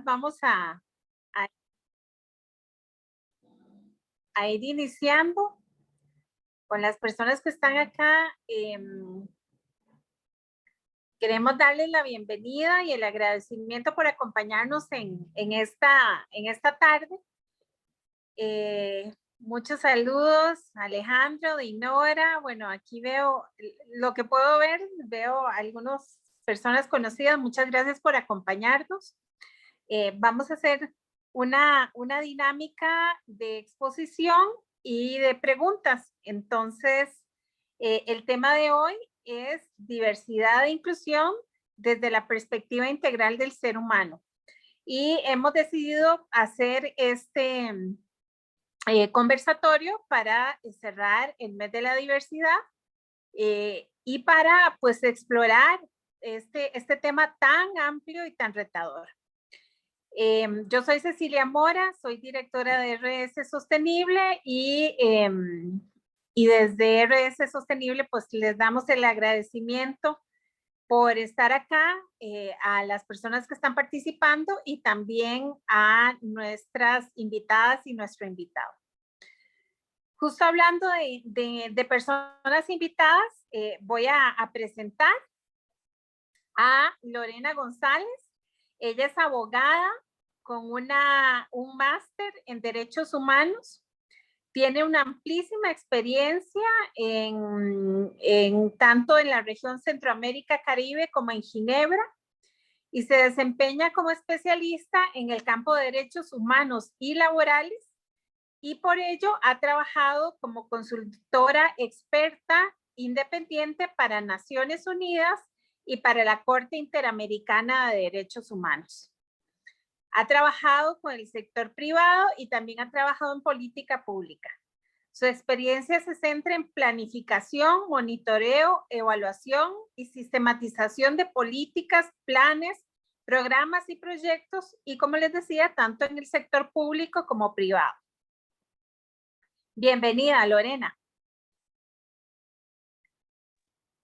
vamos a ir iniciando con las personas que están acá. Queremos darles la bienvenida y el agradecimiento por acompañarnos en esta tarde. Muchos saludos, Alejandro, Dinora. Bueno, aquí veo lo que puedo ver, veo algunas personas conocidas. Muchas gracias por acompañarnos. Vamos a hacer una dinámica de exposición y de preguntas. Entonces, el tema de hoy es diversidad e inclusión desde la perspectiva integral del ser humano. Y hemos decidido hacer este conversatorio para cerrar el mes de la diversidad y para pues explorar este tema tan amplio y tan retador. Yo soy Cecilia Mora, soy directora de RS Sostenible y desde RS Sostenible pues les damos el agradecimiento por estar acá, a las personas que están participando y también a nuestras invitadas y nuestro invitado. Justo hablando de personas invitadas, voy a presentar a Lorena González. Ella es abogada con un máster en Derechos Humanos. Tiene una amplísima experiencia tanto en la región Centroamérica, Caribe, como en Ginebra, y se desempeña como especialista en el campo de derechos humanos y laborales, y por ello ha trabajado como consultora experta independiente para Naciones Unidas y para la Corte Interamericana de Derechos Humanos. Ha trabajado con el sector privado y también ha trabajado en política pública. Su experiencia se centra en planificación, monitoreo, evaluación y sistematización de políticas, planes, programas y proyectos, y como les decía, tanto en el sector público como privado. Bienvenida, Lorena.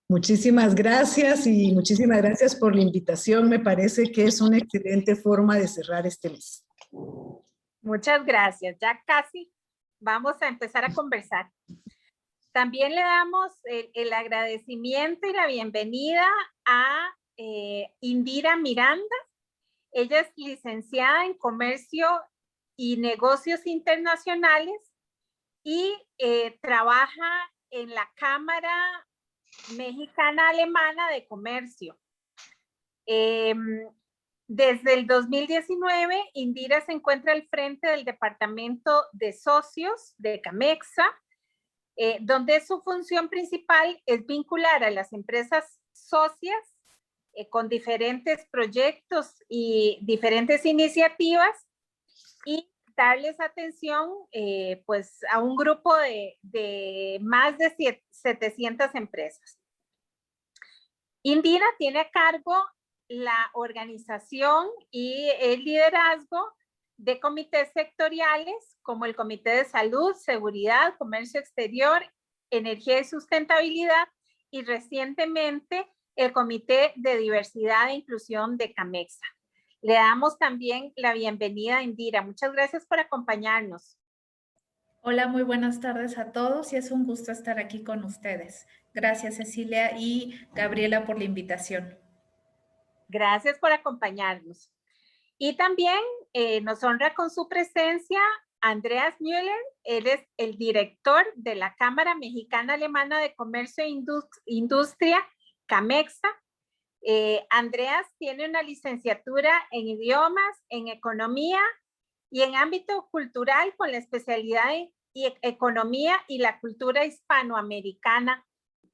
Muchísimas gracias y muchísimas gracias por la invitación. Me parece que es una excelente forma de cerrar este mes. Muchas gracias. Ya casi vamos a empezar a conversar. También le damos el agradecimiento y la bienvenida a Indira Miranda. Ella es licenciada en Comercio y Negocios Internacionales y trabaja en la Cámara Mexicana-Alemana de Comercio. Desde el 2019, Indira se encuentra al frente del Departamento de Socios de Camexa, donde su función principal es vincular a las empresas socias con diferentes proyectos y diferentes iniciativas y darles atención pues a un grupo de más de 700 empresas. Indira tiene a cargo la organización y el liderazgo de comités sectoriales como el Comité de Salud, Seguridad, Comercio Exterior, Energía y Sustentabilidad, y recientemente el Comité de Diversidad e Inclusión de Camexa. Le damos también la bienvenida a Indira. Muchas gracias por acompañarnos. Hola, muy buenas tardes a todos y es un gusto estar aquí con ustedes. Gracias, Cecilia y Gabriela, por la invitación. Gracias por acompañarnos. Y también nos honra con su presencia Andreas Müller. Él es el director de la Cámara Mexicana-Alemana de Comercio e Industria, Camexa. Andreas tiene una licenciatura en idiomas, en economía y en ámbito cultural con la especialidad en economía y la cultura hispanoamericana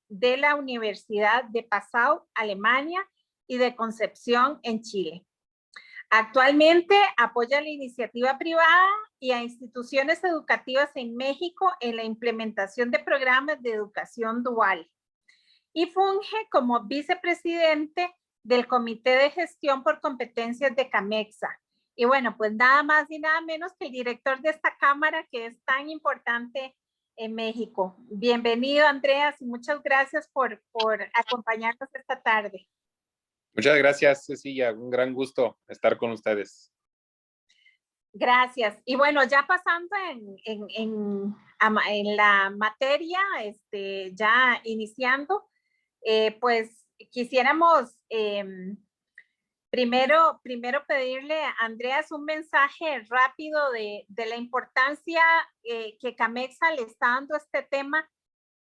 de la Universidad de Passau, Alemania, y de Concepción en Chile. Actualmente apoya la iniciativa privada y a instituciones educativas en México en la implementación de programas de educación dual y funge como vicepresidente del Comité de Gestión por Competencias de Camexa. Y bueno, pues nada más y nada menos que el director de esta cámara que es tan importante en México. Bienvenido, Andreas, y muchas gracias por acompañarnos esta tarde. Muchas gracias, Cecilia. Un gran gusto estar con ustedes. Gracias. Y bueno, ya pasando en la materia, ya iniciando, pues quisiéramos primero pedirle a Andreas un mensaje rápido de la importancia que Camexa le está dando a este tema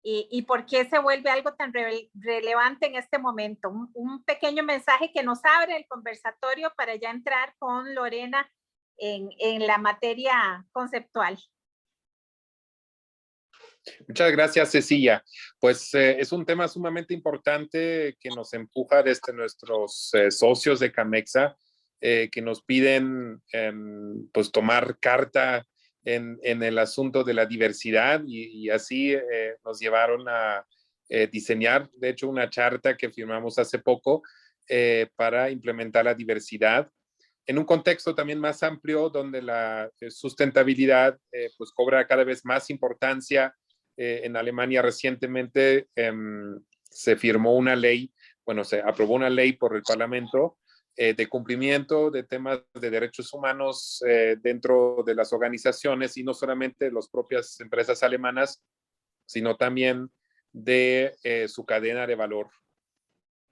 y por qué se vuelve algo tan relevante en este momento. Un pequeño mensaje que nos abre el conversatorio para ya entrar con Lorena en la materia conceptual. Muchas gracias, Cecilia. Pues es un tema sumamente importante que nos empuja desde nuestros socios de Camexa, que nos piden pues tomar carta en el asunto de la diversidad y así nos llevaron a diseñar, de hecho, una charta que firmamos hace poco para implementar la diversidad en un contexto también más amplio donde la sustentabilidad pues cobra cada vez más importancia. En Alemania recientemente se firmó una ley, bueno, se aprobó una ley por el Parlamento de cumplimiento de temas de derechos humanos dentro de las organizaciones y no solamente las propias empresas alemanas, sino también de su cadena de valor.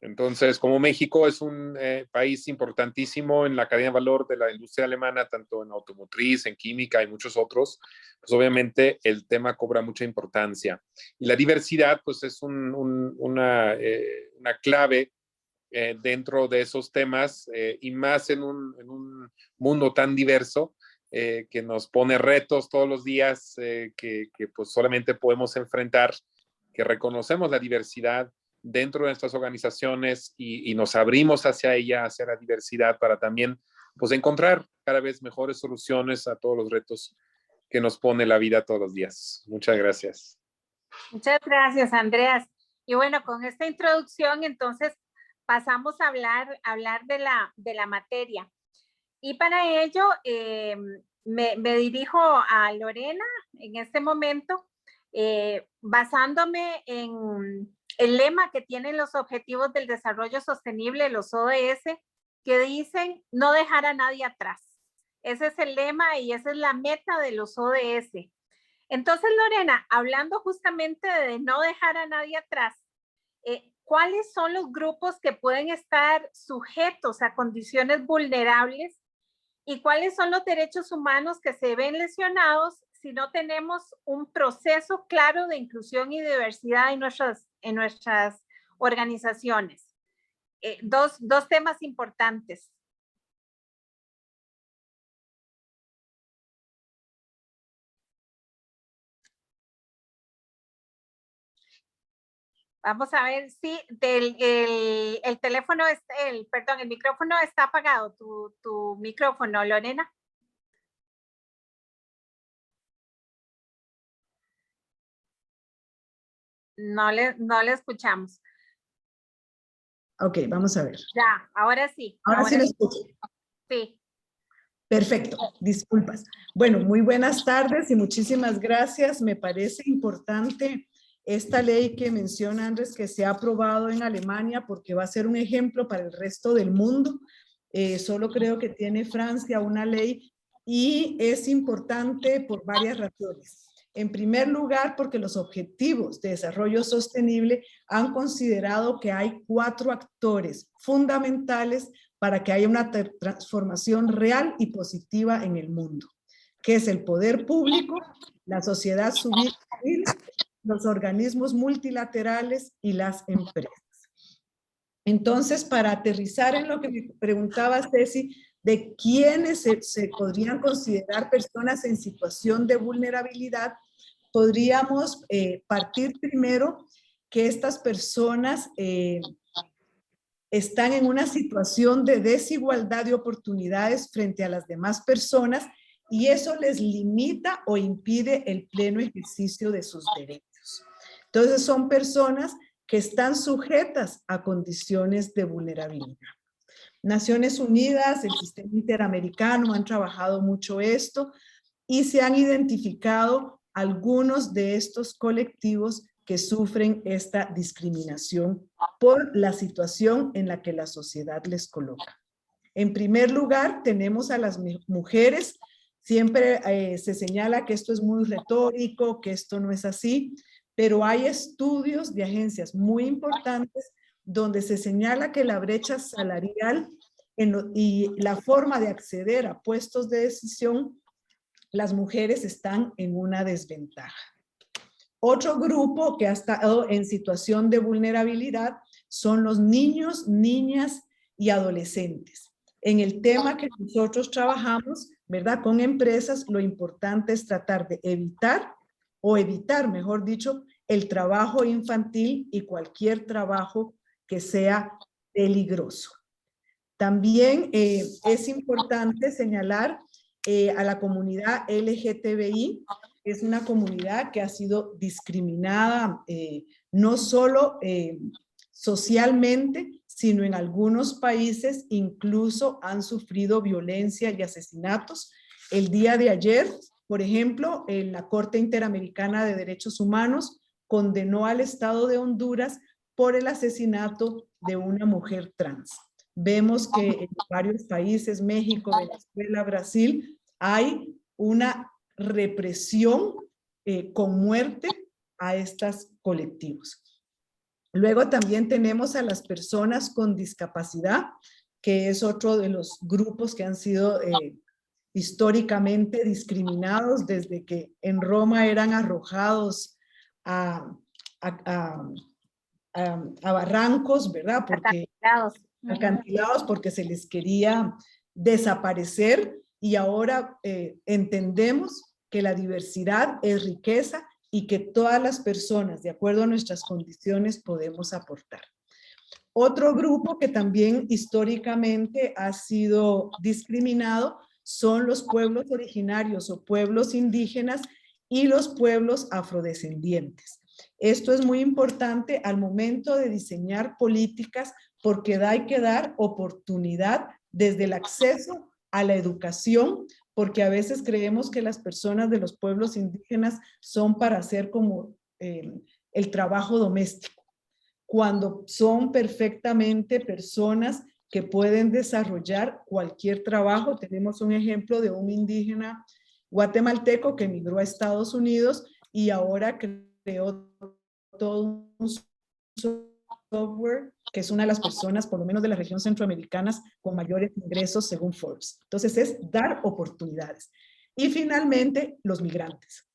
Entonces, como México es un país importantísimo en la cadena de valor de la industria alemana, tanto en automotriz, en química y muchos otros, pues obviamente el tema cobra mucha importancia. Y la diversidad, pues es una clave dentro de esos temas y más en un mundo tan diverso que nos pone retos todos los días que pues solamente podemos enfrentar, que reconocemos la diversidad dentro de nuestras organizaciones y nos abrimos hacia ella, hacia la diversidad, para también pues, encontrar cada vez mejores soluciones a todos los retos que nos pone la vida todos los días. Muchas gracias. Muchas gracias, Andreas. Y bueno, con esta introducción, entonces, pasamos a hablar de la materia. Y para ello, me dirijo a Lorena en este momento, basándome en el lema que tienen los Objetivos del Desarrollo Sostenible, los ODS, que dicen no dejar a nadie atrás. Ese es el lema y esa es la meta de los ODS. Entonces, Lorena, hablando justamente de no dejar a nadie atrás, ¿cuáles son los grupos que pueden estar sujetos a condiciones vulnerables y cuáles son los derechos humanos que se ven lesionados si no tenemos un proceso claro de inclusión y diversidad en nuestras organizaciones? Dos temas importantes. Vamos a ver si el teléfono, perdón, el micrófono está apagado, tu micrófono, Lorena. No le escuchamos. Ok, vamos a ver. Ya, ahora sí. Ahora sí lo escucho. Sí. Perfecto, disculpas. Bueno, muy buenas tardes y muchísimas gracias. Me parece importante esta ley que menciona Andrés, que se ha aprobado en Alemania, porque va a ser un ejemplo para el resto del mundo. Solo creo que tiene Francia una ley y es importante por varias razones. En primer lugar, porque los Objetivos de Desarrollo Sostenible han considerado que hay 4 actores fundamentales para que haya una transformación real y positiva en el mundo, que es el poder público, la sociedad civil, los organismos multilaterales y las empresas. Entonces, para aterrizar en lo que me preguntaba Ceci, de quiénes se podrían considerar personas en situación de vulnerabilidad, podríamos partir primero que estas personas están en una situación de desigualdad de oportunidades frente a las demás personas y eso les limita o impide el pleno ejercicio de sus derechos. Entonces son personas que están sujetas a condiciones de vulnerabilidad. Naciones Unidas, el sistema interamericano han trabajado mucho esto y se han identificado algunos de estos colectivos que sufren esta discriminación por la situación en la que la sociedad les coloca. En primer lugar, tenemos a las mujeres. Siempre se señala que esto es muy retórico, que esto no es así, pero hay estudios de agencias muy importantes donde se señala que la brecha salarial y la forma de acceder a puestos de decisión, las mujeres están en una desventaja. Otro grupo que ha estado en situación de vulnerabilidad son los niños, niñas y adolescentes. En el tema que nosotros trabajamos, ¿verdad? Con empresas, lo importante es tratar de evitar, mejor dicho, el trabajo infantil y cualquier trabajo que sea peligroso. También es importante señalar a la comunidad LGTBI. Es una comunidad que ha sido discriminada no solo socialmente, sino en algunos países incluso han sufrido violencia y asesinatos. El día de ayer, por ejemplo, la Corte Interamericana de Derechos Humanos condenó al Estado de Honduras por el asesinato de una mujer trans. Vemos que en varios países, México, Venezuela, Brasil, hay una represión con muerte a estos colectivos. Luego también tenemos a las personas con discapacidad, que es otro de los grupos que han sido históricamente discriminados desde que en Roma eran arrojados a barrancos, ¿verdad? Porque acantilados porque se les quería desaparecer, y ahora entendemos que la diversidad es riqueza y que todas las personas, de acuerdo a nuestras condiciones, podemos aportar. Otro grupo que también históricamente ha sido discriminado son los pueblos originarios o pueblos indígenas y los pueblos afrodescendientes. Esto es muy importante al momento de diseñar políticas porque hay que dar oportunidad desde el acceso a la educación, porque a veces creemos que las personas de los pueblos indígenas son para hacer como el trabajo doméstico, cuando son perfectamente personas que pueden desarrollar cualquier trabajo. Tenemos un ejemplo de un indígena guatemalteco que emigró a Estados Unidos y ahora creó todo un software que es una de las personas, por lo menos de las regiones centroamericanas, con mayores ingresos según Forbes. Entonces es dar oportunidades. Y finalmente, los migrantes.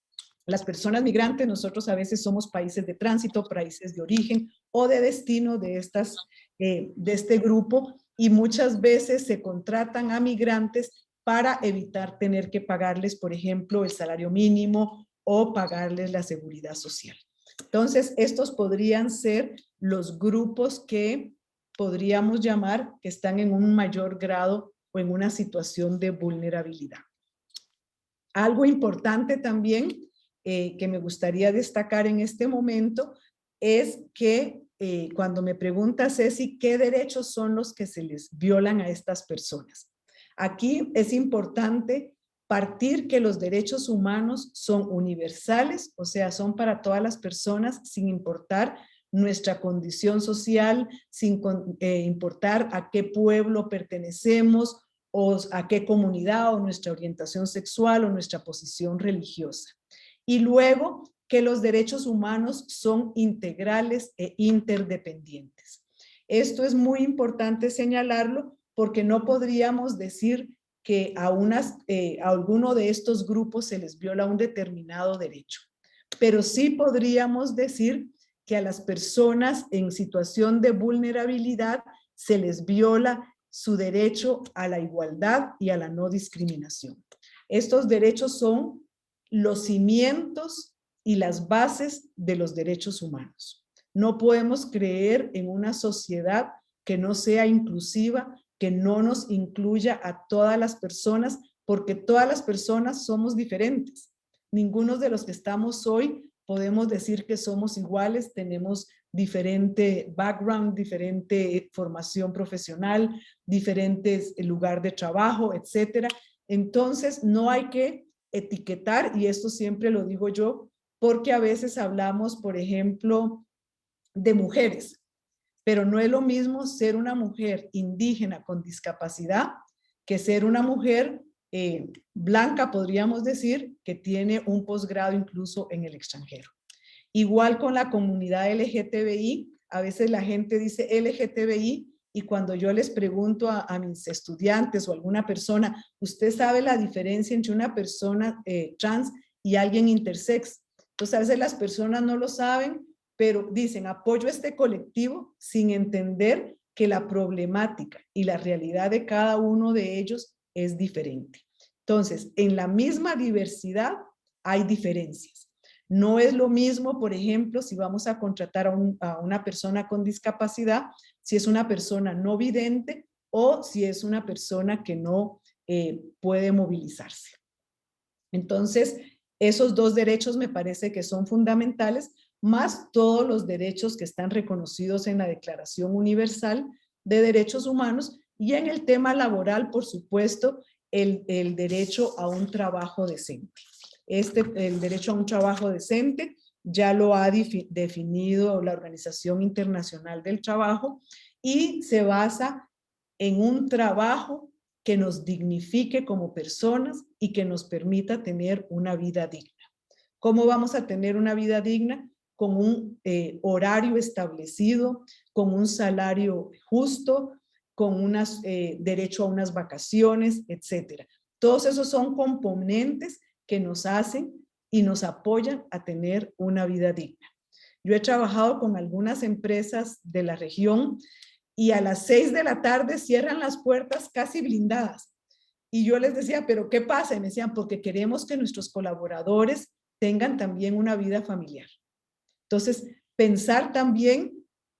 Las personas migrantes, nosotros a veces somos países de tránsito, países de origen o de destino de este grupo, y muchas veces se contratan a migrantes para evitar tener que pagarles, por ejemplo, el salario mínimo o pagarles la seguridad social. Entonces, estos podrían ser los grupos que podríamos llamar que están en un mayor grado o en una situación de vulnerabilidad. Algo importante también que me gustaría destacar en este momento es que cuando me pregunta Ceci, ¿qué derechos son los que se les violan a estas personas? Aquí es importante partir que los derechos humanos son universales, o sea, son para todas las personas sin importar nuestra condición social, sin importar a qué pueblo pertenecemos o a qué comunidad o nuestra orientación sexual o nuestra posición religiosa. Y luego que los derechos humanos son integrales e interdependientes. Esto es muy importante señalarlo porque no podríamos decir que a alguno de estos grupos se les viola un determinado derecho, pero sí podríamos decir que a las personas en situación de vulnerabilidad se les viola su derecho a la igualdad y a la no discriminación. Estos derechos son los cimientos y las bases de los derechos humanos. No podemos creer en una sociedad que no sea inclusiva, que no nos incluya a todas las personas, porque todas las personas somos diferentes. Ninguno de los que estamos hoy podemos decir que somos iguales, tenemos diferente background, diferente formación profesional, diferentes lugar de trabajo, etcétera. Entonces no hay que etiquetar, y esto siempre lo digo yo, porque a veces hablamos, por ejemplo, de mujeres, pero no es lo mismo ser una mujer indígena con discapacidad que ser una mujer blanca, podríamos decir, que tiene un posgrado incluso en el extranjero. Igual con la comunidad LGTBI, a veces la gente dice LGTBI y cuando yo les pregunto a mis estudiantes o a alguna persona, ¿usted sabe la diferencia entre una persona trans y alguien intersex? Entonces a veces las personas no lo saben, pero dicen apoyo a este colectivo sin entender que la problemática y la realidad de cada uno de ellos es diferente. Entonces, en la misma diversidad hay diferencias. No es lo mismo, por ejemplo, si vamos a contratar a una persona con discapacidad, si es una persona no vidente o si es una persona que no puede movilizarse. Entonces, esos dos derechos me parece que son fundamentales, más todos los derechos que están reconocidos en la Declaración Universal de Derechos Humanos y en el tema laboral, por supuesto, el derecho a un trabajo decente. El derecho a un trabajo decente ya lo ha definido la Organización Internacional del Trabajo y se basa en un trabajo que nos dignifique como personas y que nos permita tener una vida digna. ¿Cómo vamos a tener una vida digna? Con un horario establecido, con un salario justo, con derecho a unas vacaciones, etcétera. Todos esos son componentes que nos hacen y nos apoyan a tener una vida digna. Yo he trabajado con algunas empresas de la región y a las 6 de la tarde cierran las puertas casi blindadas. Y yo les decía, ¿pero qué pasa? Y me decían, porque queremos que nuestros colaboradores tengan también una vida familiar. Entonces, pensar también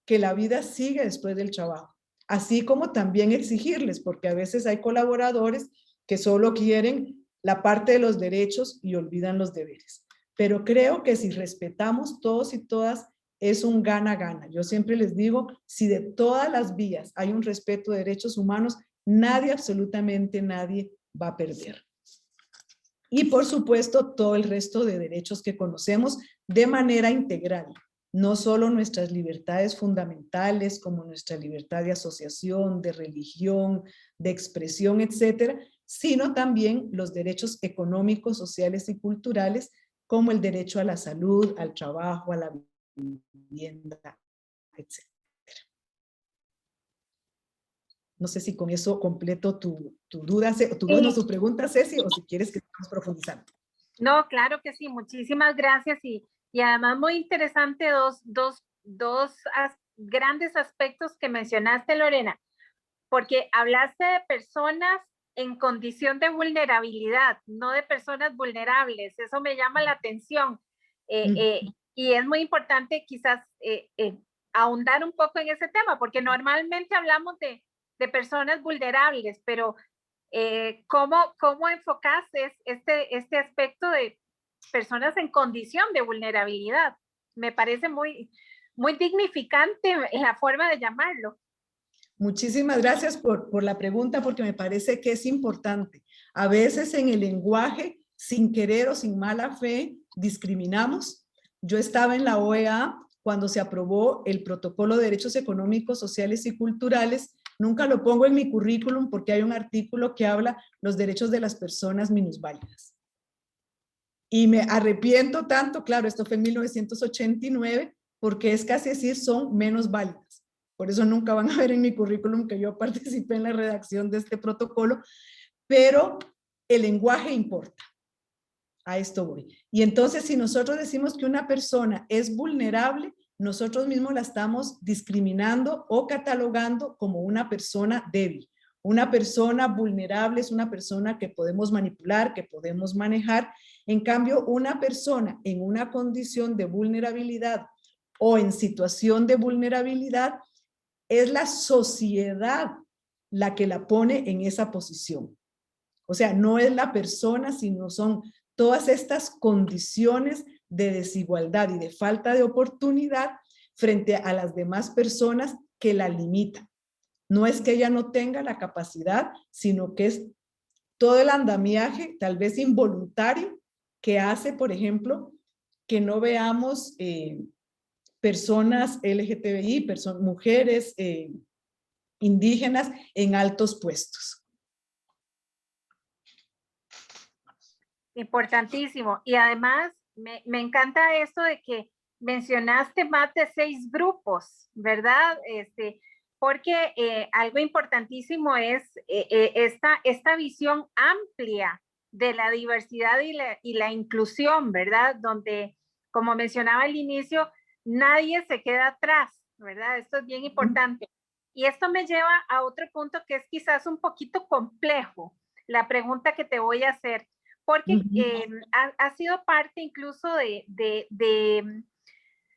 que la vida sigue después del trabajo, así como también exigirles, porque a veces hay colaboradores que solo quieren la parte de los derechos y olvidan los deberes. Pero creo que si respetamos todos y todas, es un gana-gana. Yo siempre les digo, si de todas las vías hay un respeto de derechos humanos, nadie, absolutamente nadie, va a perder. Y por supuesto, todo el resto de derechos que conocemos de manera integral. No solo nuestras libertades fundamentales, como nuestra libertad de asociación, de religión, de expresión, etcétera, sino también los derechos económicos, sociales y culturales, como el derecho a la salud, al trabajo, a la vivienda, etc. No sé si con eso completo tu duda, tu pregunta, Ceci, o si quieres que estemos profundizando. No, claro que sí, muchísimas gracias y además muy interesante dos grandes aspectos que mencionaste, Lorena, porque hablaste de personas en condición de vulnerabilidad, no de personas vulnerables, eso me llama la atención y es muy importante quizás ahondar un poco en ese tema, porque normalmente hablamos de personas vulnerables, pero ¿cómo enfocas este aspecto de personas en condición de vulnerabilidad? Me parece muy dignificante la forma de llamarlo. Muchísimas gracias por la pregunta, porque me parece que es importante. A veces en el lenguaje, sin querer o sin mala fe, discriminamos. Yo estaba en la OEA cuando se aprobó el Protocolo de Derechos Económicos, Sociales y Culturales. Nunca lo pongo en mi currículum porque hay un artículo que habla los derechos de las personas minusválidas. Y me arrepiento tanto, claro, esto fue en 1989, porque es casi decir, son menos válidas. Por eso nunca van a ver en mi currículum que yo participé en la redacción de este protocolo, pero el lenguaje importa. A esto voy. Y entonces, si nosotros decimos que una persona es vulnerable, nosotros mismos la estamos discriminando o catalogando como una persona débil. Una persona vulnerable es una persona que podemos manipular, que podemos manejar. En cambio, una persona en una condición de vulnerabilidad o en situación de vulnerabilidad, es la sociedad la que la pone en esa posición. O sea, no es la persona, sino son todas estas condiciones de desigualdad y de falta de oportunidad frente a las demás personas que la limitan. No es que ella no tenga la capacidad, sino que es todo el andamiaje, tal vez involuntario, que hace, por ejemplo, que no veamos personas LGTBI, mujeres indígenas en altos puestos. Importantísimo. Y además me encanta esto de que mencionaste más de 6 grupos, ¿verdad? Porque algo importantísimo es esta visión amplia de la diversidad y la inclusión, ¿verdad? Donde, como mencionaba al inicio, nadie se queda atrás, ¿verdad? Esto es bien importante. Y esto me lleva a otro punto que es quizás un poquito complejo, la pregunta que te voy a hacer, porque ha sido parte incluso de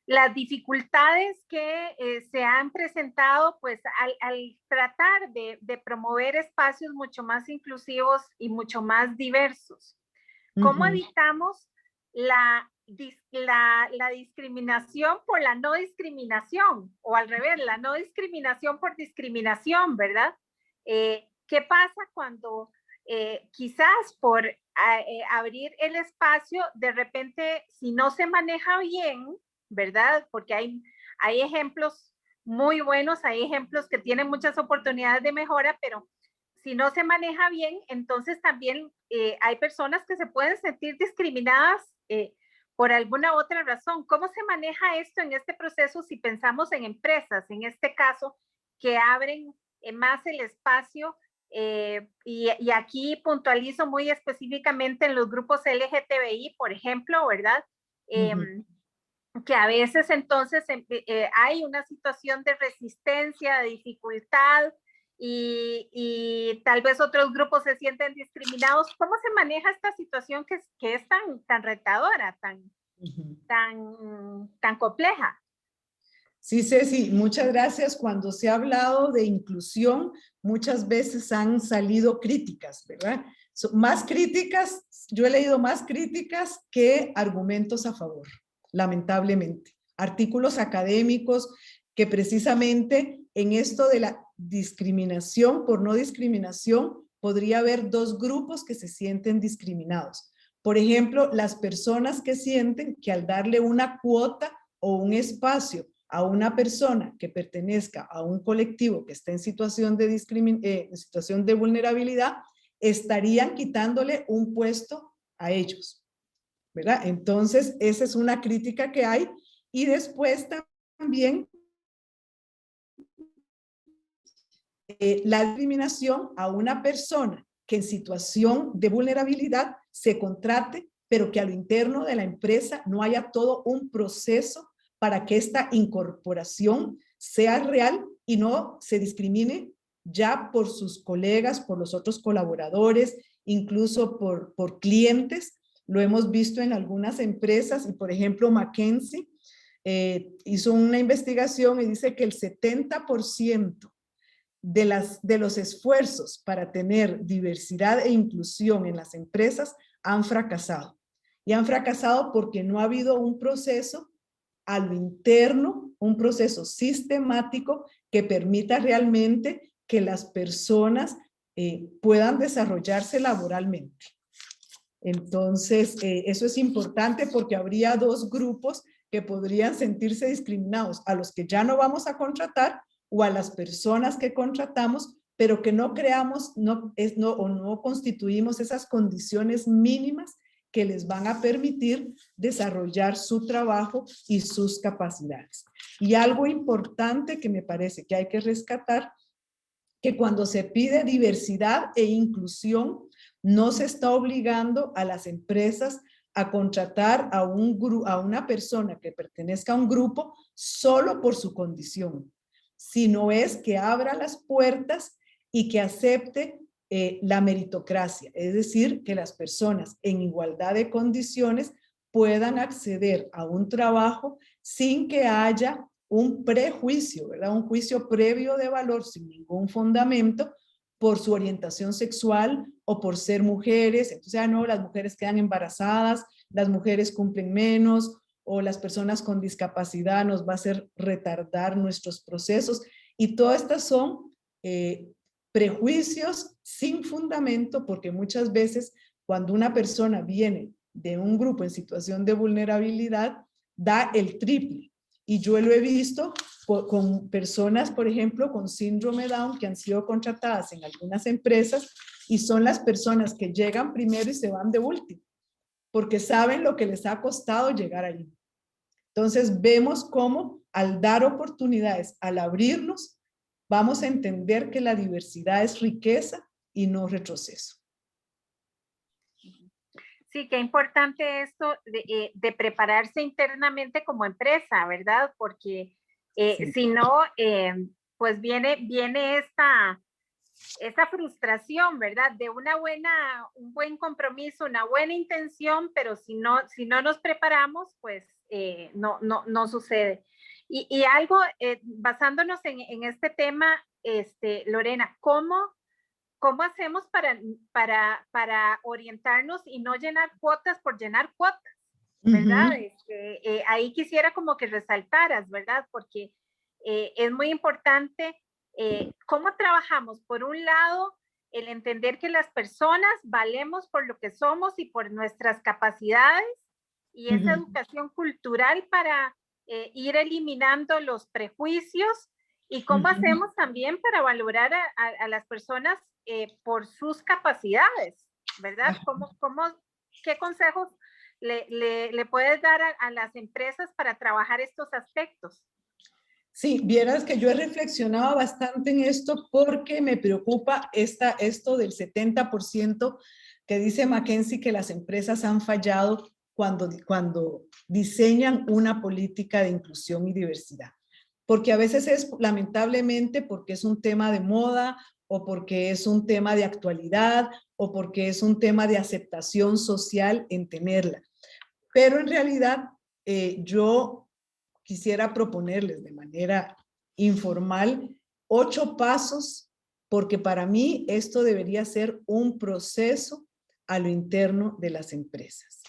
las dificultades que se han presentado pues al tratar de promover espacios mucho más inclusivos y mucho más diversos. ¿Cómo evitamos la discriminación por la no discriminación? O al revés, la no discriminación por discriminación, ¿verdad? ¿Qué pasa cuando quizás por abrir el espacio, de repente, si no se maneja bien, ¿verdad? Porque hay ejemplos muy buenos, hay ejemplos que tienen muchas oportunidades de mejora, pero si no se maneja bien, entonces también hay personas que se pueden sentir discriminadas por alguna otra razón. ¿Cómo se maneja esto en este proceso si pensamos en empresas, en este caso, que abren más el espacio? Y aquí puntualizo muy específicamente en los grupos LGTBI, por ejemplo, ¿verdad? Que a veces entonces hay una situación de resistencia, de dificultad, y tal vez otros grupos se sienten discriminados. ¿Cómo se maneja esta situación que es tan retadora, tan compleja? Sí, Ceci, muchas gracias. Cuando se ha hablado de inclusión, muchas veces han salido críticas, ¿verdad? Más críticas, yo he leído más críticas que argumentos a favor, lamentablemente. Artículos académicos que precisamente en esto de la discriminación por no discriminación, podría haber 2 grupos que se sienten discriminados. Por ejemplo, las personas que sienten que al darle una cuota o un espacio a una persona que pertenezca a un colectivo que está en situación de vulnerabilidad, estarían quitándole un puesto a ellos, ¿verdad? Entonces, esa es una crítica que hay. Y después también la discriminación a una persona que en situación de vulnerabilidad se contrate, pero que a lo interno de la empresa no haya todo un proceso para que esta incorporación sea real y no se discrimine ya por sus colegas, por los otros colaboradores, incluso por clientes. Lo hemos visto en algunas empresas y, por ejemplo, McKinsey hizo una investigación y dice que el 70% de los esfuerzos para tener diversidad e inclusión en las empresas han fracasado. Y han fracasado porque no ha habido un proceso a lo interno, un proceso sistemático que permita realmente que las personas puedan desarrollarse laboralmente. Entonces, eso es importante porque habría 2 grupos que podrían sentirse discriminados: a los que ya no vamos a contratar o a las personas que contratamos, pero que no creamos o no constituimos esas condiciones mínimas que les van a permitir desarrollar su trabajo y sus capacidades. Y algo importante que me parece que hay que rescatar, que cuando se pide diversidad e inclusión, no se está obligando a las empresas a contratar a una persona que pertenezca a un grupo solo por su condición, sino es que abra las puertas y que acepte la meritocracia, es decir, que las personas en igualdad de condiciones puedan acceder a un trabajo sin que haya un prejuicio, ¿verdad? Un juicio previo de valor sin ningún fundamento por su orientación sexual o por ser mujeres. Entonces, no, las mujeres quedan embarazadas, las mujeres cumplen menos, o las personas con discapacidad nos va a hacer retardar nuestros procesos. Y todas estas son prejuicios sin fundamento, porque muchas veces cuando una persona viene de un grupo en situación de vulnerabilidad da el triple. Y yo lo he visto con personas, por ejemplo, con síndrome Down que han sido contratadas en algunas empresas y son las personas que llegan primero y se van de último, porque saben lo que les ha costado llegar ahí. Entonces vemos cómo al dar oportunidades, al abrirnos, vamos a entender que la diversidad es riqueza y no retroceso. Sí, qué importante esto de prepararse internamente como empresa, ¿verdad? Porque Sí. si no, pues viene esa frustración, ¿verdad? De un buen compromiso, una buena intención, pero si no nos preparamos, pues no sucede. Y algo, basándonos en este tema, Lorena, ¿cómo hacemos para orientarnos y no llenar cuotas por llenar cuotas? ¿Verdad? Ahí quisiera como que resaltaras, ¿verdad? Porque es muy importante cómo trabajamos. Por un lado, el entender que las personas valemos por lo que somos y por nuestras capacidades, y esa educación cultural para ir eliminando los prejuicios, y cómo hacemos también para valorar a las personas por sus capacidades, ¿verdad? ¿Qué consejos le puedes dar a las empresas para trabajar estos aspectos? Sí, vieras que yo he reflexionado bastante en esto porque me preocupa esto del 70% que dice McKinsey que las empresas han fallado cuando diseñan una política de inclusión y diversidad. Porque a veces es lamentablemente porque es un tema de moda o porque es un tema de actualidad o porque es un tema de aceptación social en tenerla. Pero en realidad yo quisiera proponerles de manera informal 8 pasos, porque para mí esto debería ser un proceso a lo interno de las empresas.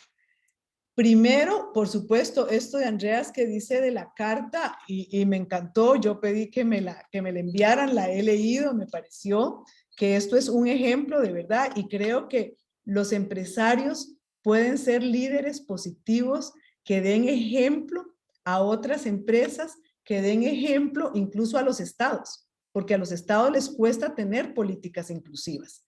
Primero, por supuesto, esto de Andreas que dice de la carta y me encantó, yo pedí que me la enviaran, la he leído, me pareció que esto es un ejemplo de verdad y creo que los empresarios pueden ser líderes positivos que den ejemplo a otras empresas, que den ejemplo incluso a los estados, porque a los estados les cuesta tener políticas inclusivas.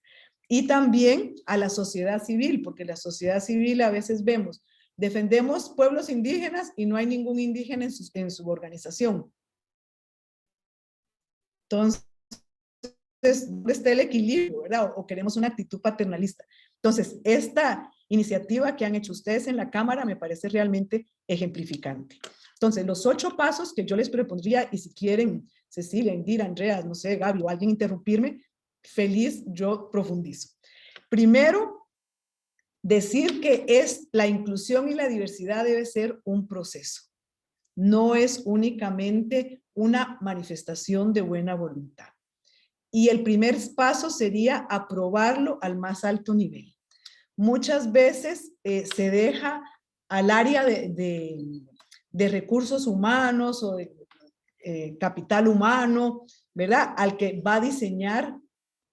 Y también a la sociedad civil, porque la sociedad civil a veces vemos, defendemos pueblos indígenas y no hay ningún indígena en su organización. Entonces, ¿dónde está el equilibrio, verdad? O queremos una actitud paternalista. Entonces, esta iniciativa que han hecho ustedes en la Cámara me parece realmente ejemplificante. Entonces, los 8 pasos que yo les propondría, y si quieren, Cecilia, Indira, Andreas, no sé, Gaby o alguien interrumpirme, feliz, yo profundizo. Primero, decir que la inclusión y la diversidad debe ser un proceso. No es únicamente una manifestación de buena voluntad. Y el primer paso sería aprobarlo al más alto nivel. Muchas veces se deja al área de recursos humanos o de capital humano, ¿verdad? Al que va a diseñar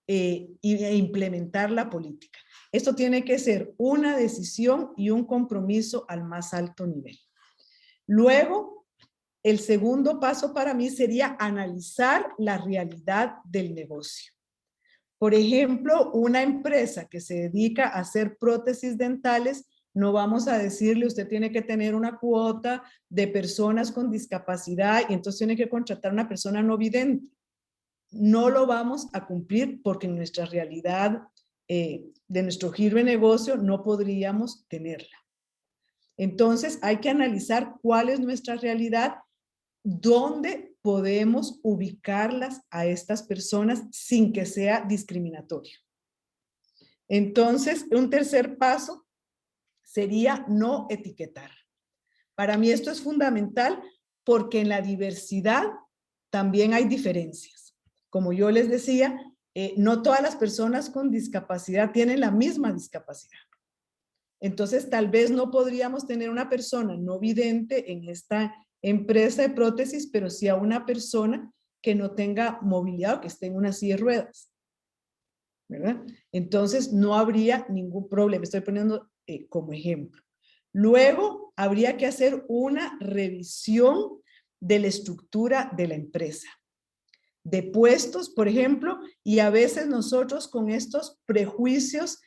e implementar la política. Esto tiene que ser una decisión y un compromiso al más alto nivel. Luego, el segundo paso para mí sería analizar la realidad del negocio. Por ejemplo, una empresa que se dedica a hacer prótesis dentales, no vamos a decirle usted tiene que tener una cuota de personas con discapacidad y entonces tiene que contratar a una persona no vidente. No lo vamos a cumplir porque en nuestra realidad de nuestro giro de negocio no podríamos tenerla. Entonces hay que analizar cuál es nuestra realidad, dónde podemos ubicarlas a estas personas sin que sea discriminatorio. Entonces, un tercer paso sería no etiquetar. Para mí esto es fundamental porque en la diversidad también hay diferencias. Como yo les decía, no todas las personas con discapacidad tienen la misma discapacidad. Entonces, tal vez no podríamos tener una persona no vidente en esta empresa de prótesis, pero sí a una persona que no tenga movilidad o que esté en una silla de ruedas, ¿verdad? Entonces, no habría ningún problema. Estoy poniendo como ejemplo. Luego, habría que hacer una revisión de la estructura de la empresa, de puestos, por ejemplo, y a veces nosotros con estos prejuicios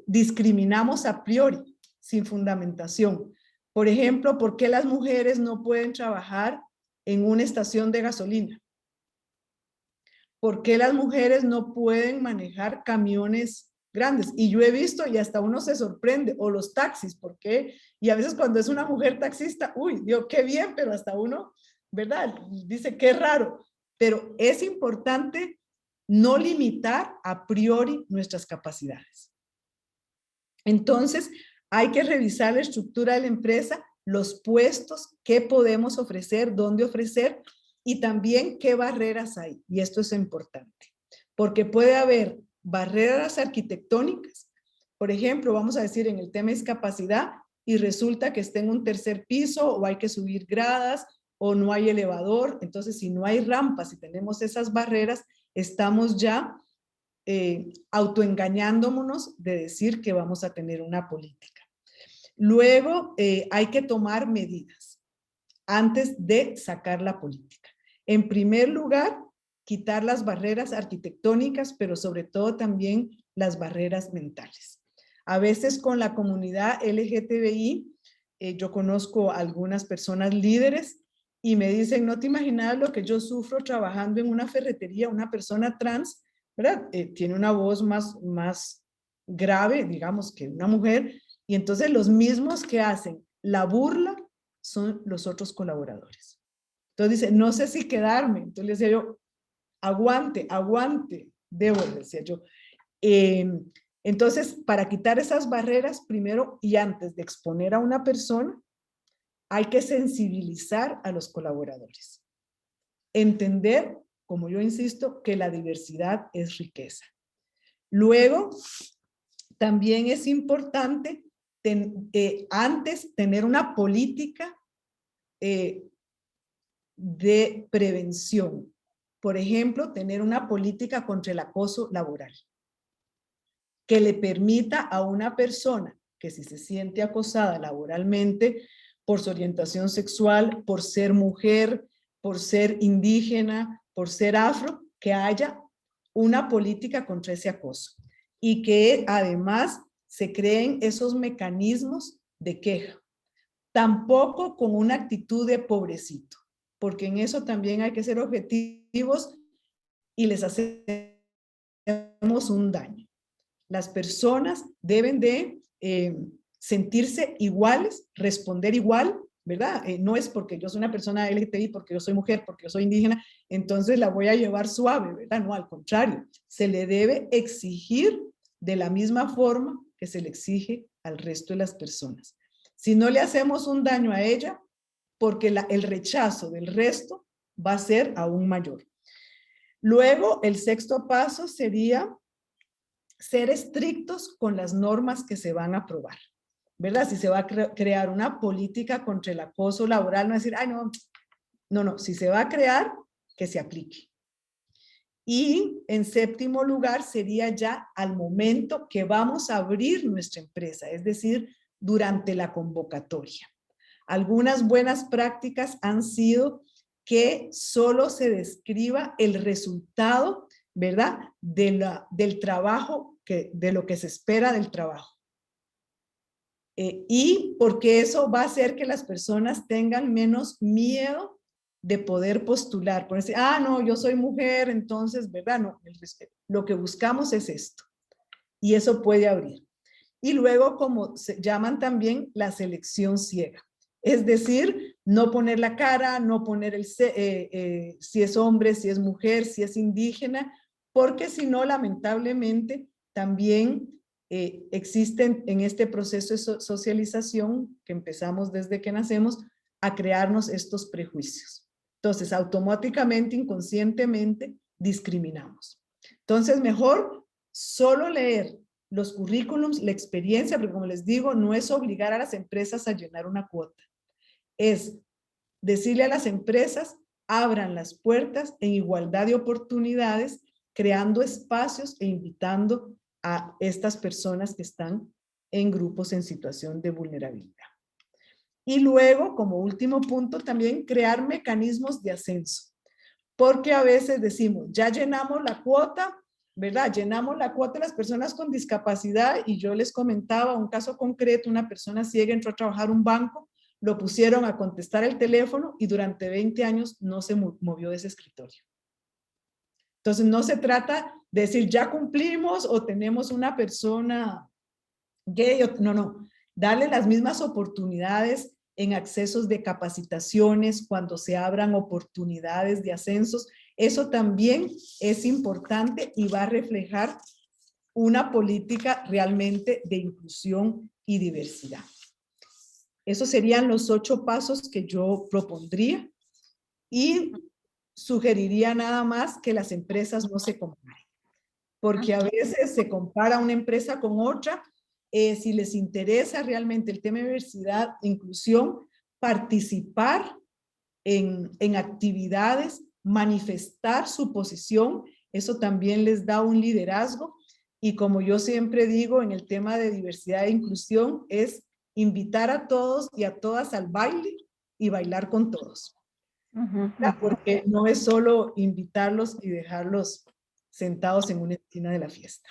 discriminamos a priori, sin fundamentación. Por ejemplo, ¿por qué las mujeres no pueden trabajar en una estación de gasolina? ¿Por qué las mujeres no pueden manejar camiones grandes? Y yo he visto, y hasta uno se sorprende, o los taxis, ¿por qué? Y a veces cuando es una mujer taxista, uy, Dios, qué bien, pero hasta uno, ¿verdad? Dice, qué raro. Pero es importante no limitar a priori nuestras capacidades. Entonces, hay que revisar la estructura de la empresa, los puestos, qué podemos ofrecer, dónde ofrecer, y también qué barreras hay. Y esto es importante, porque puede haber barreras arquitectónicas. Por ejemplo, vamos a decir en el tema de discapacidad, y resulta que está en un tercer piso, o hay que subir gradas, o no hay elevador. Entonces, si no hay rampas y tenemos esas barreras, estamos ya autoengañándonos de decir que vamos a tener una política. Luego, hay que tomar medidas antes de sacar la política. En primer lugar, quitar las barreras arquitectónicas, pero sobre todo también las barreras mentales. A veces con la comunidad LGTBI, yo conozco a algunas personas líderes y me dicen, no te imaginas lo que yo sufro trabajando en una ferretería, una persona trans, ¿verdad? Tiene una voz más grave, digamos, que una mujer, y entonces los mismos que hacen la burla son los otros colaboradores. Entonces dice, no sé si quedarme. Entonces le decía yo, aguante, debo, decía yo. Entonces, para quitar esas barreras, primero y antes de exponer a una persona, hay que sensibilizar a los colaboradores. Entender, como yo insisto, que la diversidad es riqueza. Luego, también es importante antes tener una política de prevención. Por ejemplo, tener una política contra el acoso laboral que le permita a una persona que si se siente acosada laboralmente por su orientación sexual, por ser mujer, por ser indígena, por ser afro, que haya una política contra ese acoso y que además se creen esos mecanismos de queja. Tampoco con una actitud de pobrecito, porque en eso también hay que ser objetivos y les hacemos un daño. Las personas deben de sentirse iguales, responder igual, ¿verdad? No es porque yo soy una persona LGTBI, porque yo soy mujer, porque yo soy indígena, entonces la voy a llevar suave, ¿verdad? No, al contrario, se le debe exigir de la misma forma que se le exige al resto de las personas. Si no le hacemos un daño a ella, porque el rechazo del resto va a ser aún mayor. Luego, el sexto paso sería ser estrictos con las normas que se van a aprobar, ¿verdad? Si se va a crear una política contra el acoso laboral, no decir, ay, no, si se va a crear, que se aplique. Y en séptimo lugar sería ya al momento que vamos a abrir nuestra empresa, es decir, durante la convocatoria. Algunas buenas prácticas han sido que solo se describa el resultado, ¿verdad? Del trabajo, de lo que se espera del trabajo. Y porque eso va a hacer que las personas tengan menos miedo de poder postular. Por decir, no, yo soy mujer, entonces, ¿verdad? No, lo que buscamos es esto. Y eso puede abrir. Y luego, como se llaman también, la selección ciega. Es decir, no poner la cara, no poner si es hombre, si es mujer, si es indígena, porque si no, lamentablemente, también existen en este proceso de socialización que empezamos desde que nacemos a crearnos estos prejuicios. Entonces, automáticamente, inconscientemente, discriminamos. Entonces, mejor solo leer los currículums, la experiencia, porque como les digo, no es obligar a las empresas a llenar una cuota. Es decirle a las empresas, abran las puertas en igualdad de oportunidades, creando espacios e invitando a estas personas que están en grupos en situación de vulnerabilidad. Y luego, como último punto, también crear mecanismos de ascenso, porque a veces decimos, ya llenamos la cuota, ¿verdad? Llenamos la cuota de las personas con discapacidad y yo les comentaba un caso concreto, una persona ciega entró a trabajar a un banco, lo pusieron a contestar el teléfono y durante 20 años no se movió de ese escritorio. Entonces no se trata de decir ya cumplimos o tenemos una persona gay, no, darle las mismas oportunidades en accesos de capacitaciones, cuando se abran oportunidades de ascensos, eso también es importante y va a reflejar una política realmente de inclusión y diversidad. Esos serían los 8 pasos que yo propondría y sugeriría nada más que las empresas no se comparen, porque a veces se compara una empresa con otra. Si les interesa realmente el tema de diversidad e inclusión, participar en actividades, manifestar su posición, eso también les da un liderazgo. Y como yo siempre digo en el tema de diversidad e inclusión, es invitar a todos y a todas al baile y bailar con todos. Porque no es solo invitarlos y dejarlos sentados en una esquina de la fiesta.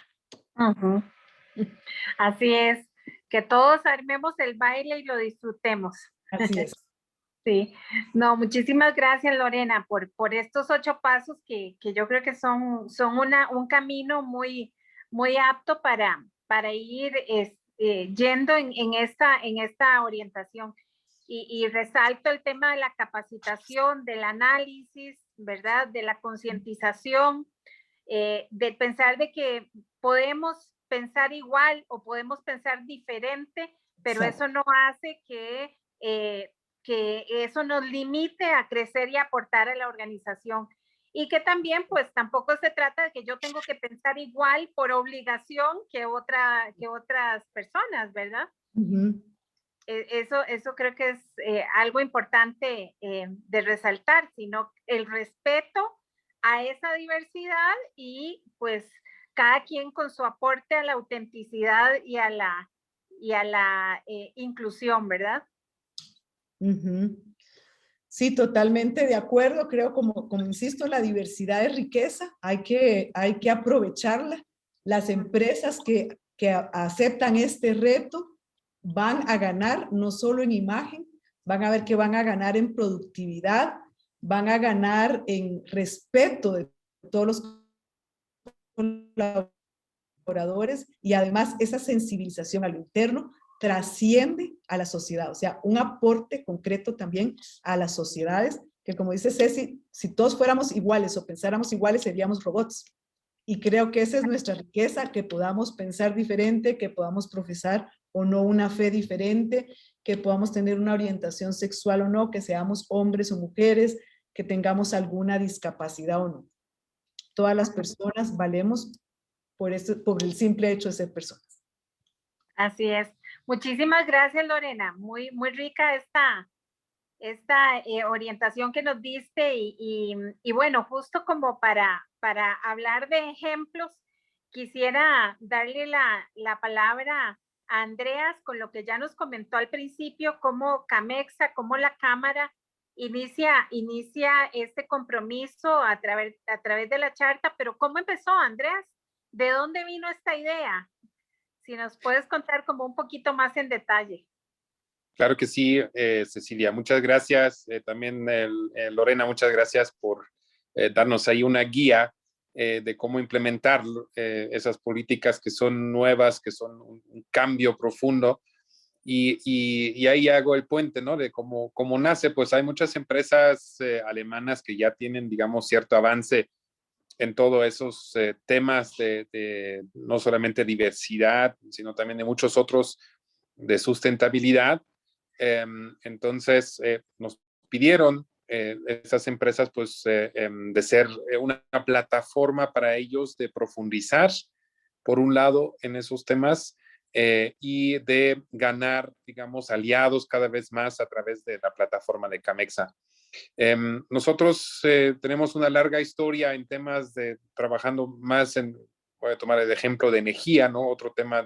Así es, que todos armemos el baile y lo disfrutemos. Así es. Sí, no, muchísimas gracias, Lorena, por estos 8 pasos que yo creo que son un camino muy apto para ir yendo en esta orientación. Y resalto el tema de la capacitación, del análisis, ¿verdad? De la concientización, de pensar de que podemos pensar igual o podemos pensar diferente, pero Exacto. eso no hace que eso nos limite a crecer y aportar a la organización. Y que también, pues, tampoco se trata de que yo tengo que pensar igual por obligación que otras personas, ¿verdad? Eso creo que es algo importante de resaltar, sino el respeto a esa diversidad y pues cada quien con su aporte a la autenticidad y a la inclusión, ¿verdad? Sí, totalmente de acuerdo. Creo, como insisto, la diversidad es riqueza, hay que aprovecharla. Las empresas que aceptan este reto van a ganar no solo en imagen, van a ver que van a ganar en productividad, van a ganar en respeto de todos los colaboradores y además esa sensibilización a lo interno trasciende a la sociedad, o sea, un aporte concreto también a las sociedades, que como dice Ceci, si todos fuéramos iguales o pensáramos iguales, seríamos robots. Y creo que esa es nuestra riqueza, que podamos pensar diferente, que podamos profesar o no una fe diferente, que podamos tener una orientación sexual o no, que seamos hombres o mujeres, que tengamos alguna discapacidad o no. Todas las personas valemos por el simple hecho de ser personas. Así es. Muchísimas gracias, Lorena. Muy rica esta orientación que nos diste y bueno, justo como para hablar de ejemplos, quisiera darle la palabra a Andreas con lo que ya nos comentó al principio, cómo CAMEXA, cómo la Cámara inicia este compromiso a través de la charta, pero ¿cómo empezó, Andreas? ¿De dónde vino esta idea? Si nos puedes contar como un poquito más en detalle. Claro que sí, Cecilia, muchas gracias. También Lorena, muchas gracias por darnos ahí una guía de cómo implementar esas políticas que son nuevas, que son un cambio profundo. Y ahí hago el puente, ¿no? De cómo nace, pues hay muchas empresas alemanas que ya tienen, digamos, cierto avance en todos esos temas de no solamente diversidad, sino también de muchos otros de sustentabilidad. Entonces nos pidieron esas empresas pues de ser una plataforma para ellos de profundizar por un lado en esos temas y de ganar, digamos, aliados cada vez más a través de la plataforma de CAMEXA. Nosotros tenemos una larga historia en temas de trabajando más voy a tomar el ejemplo de energía, ¿no? Otro tema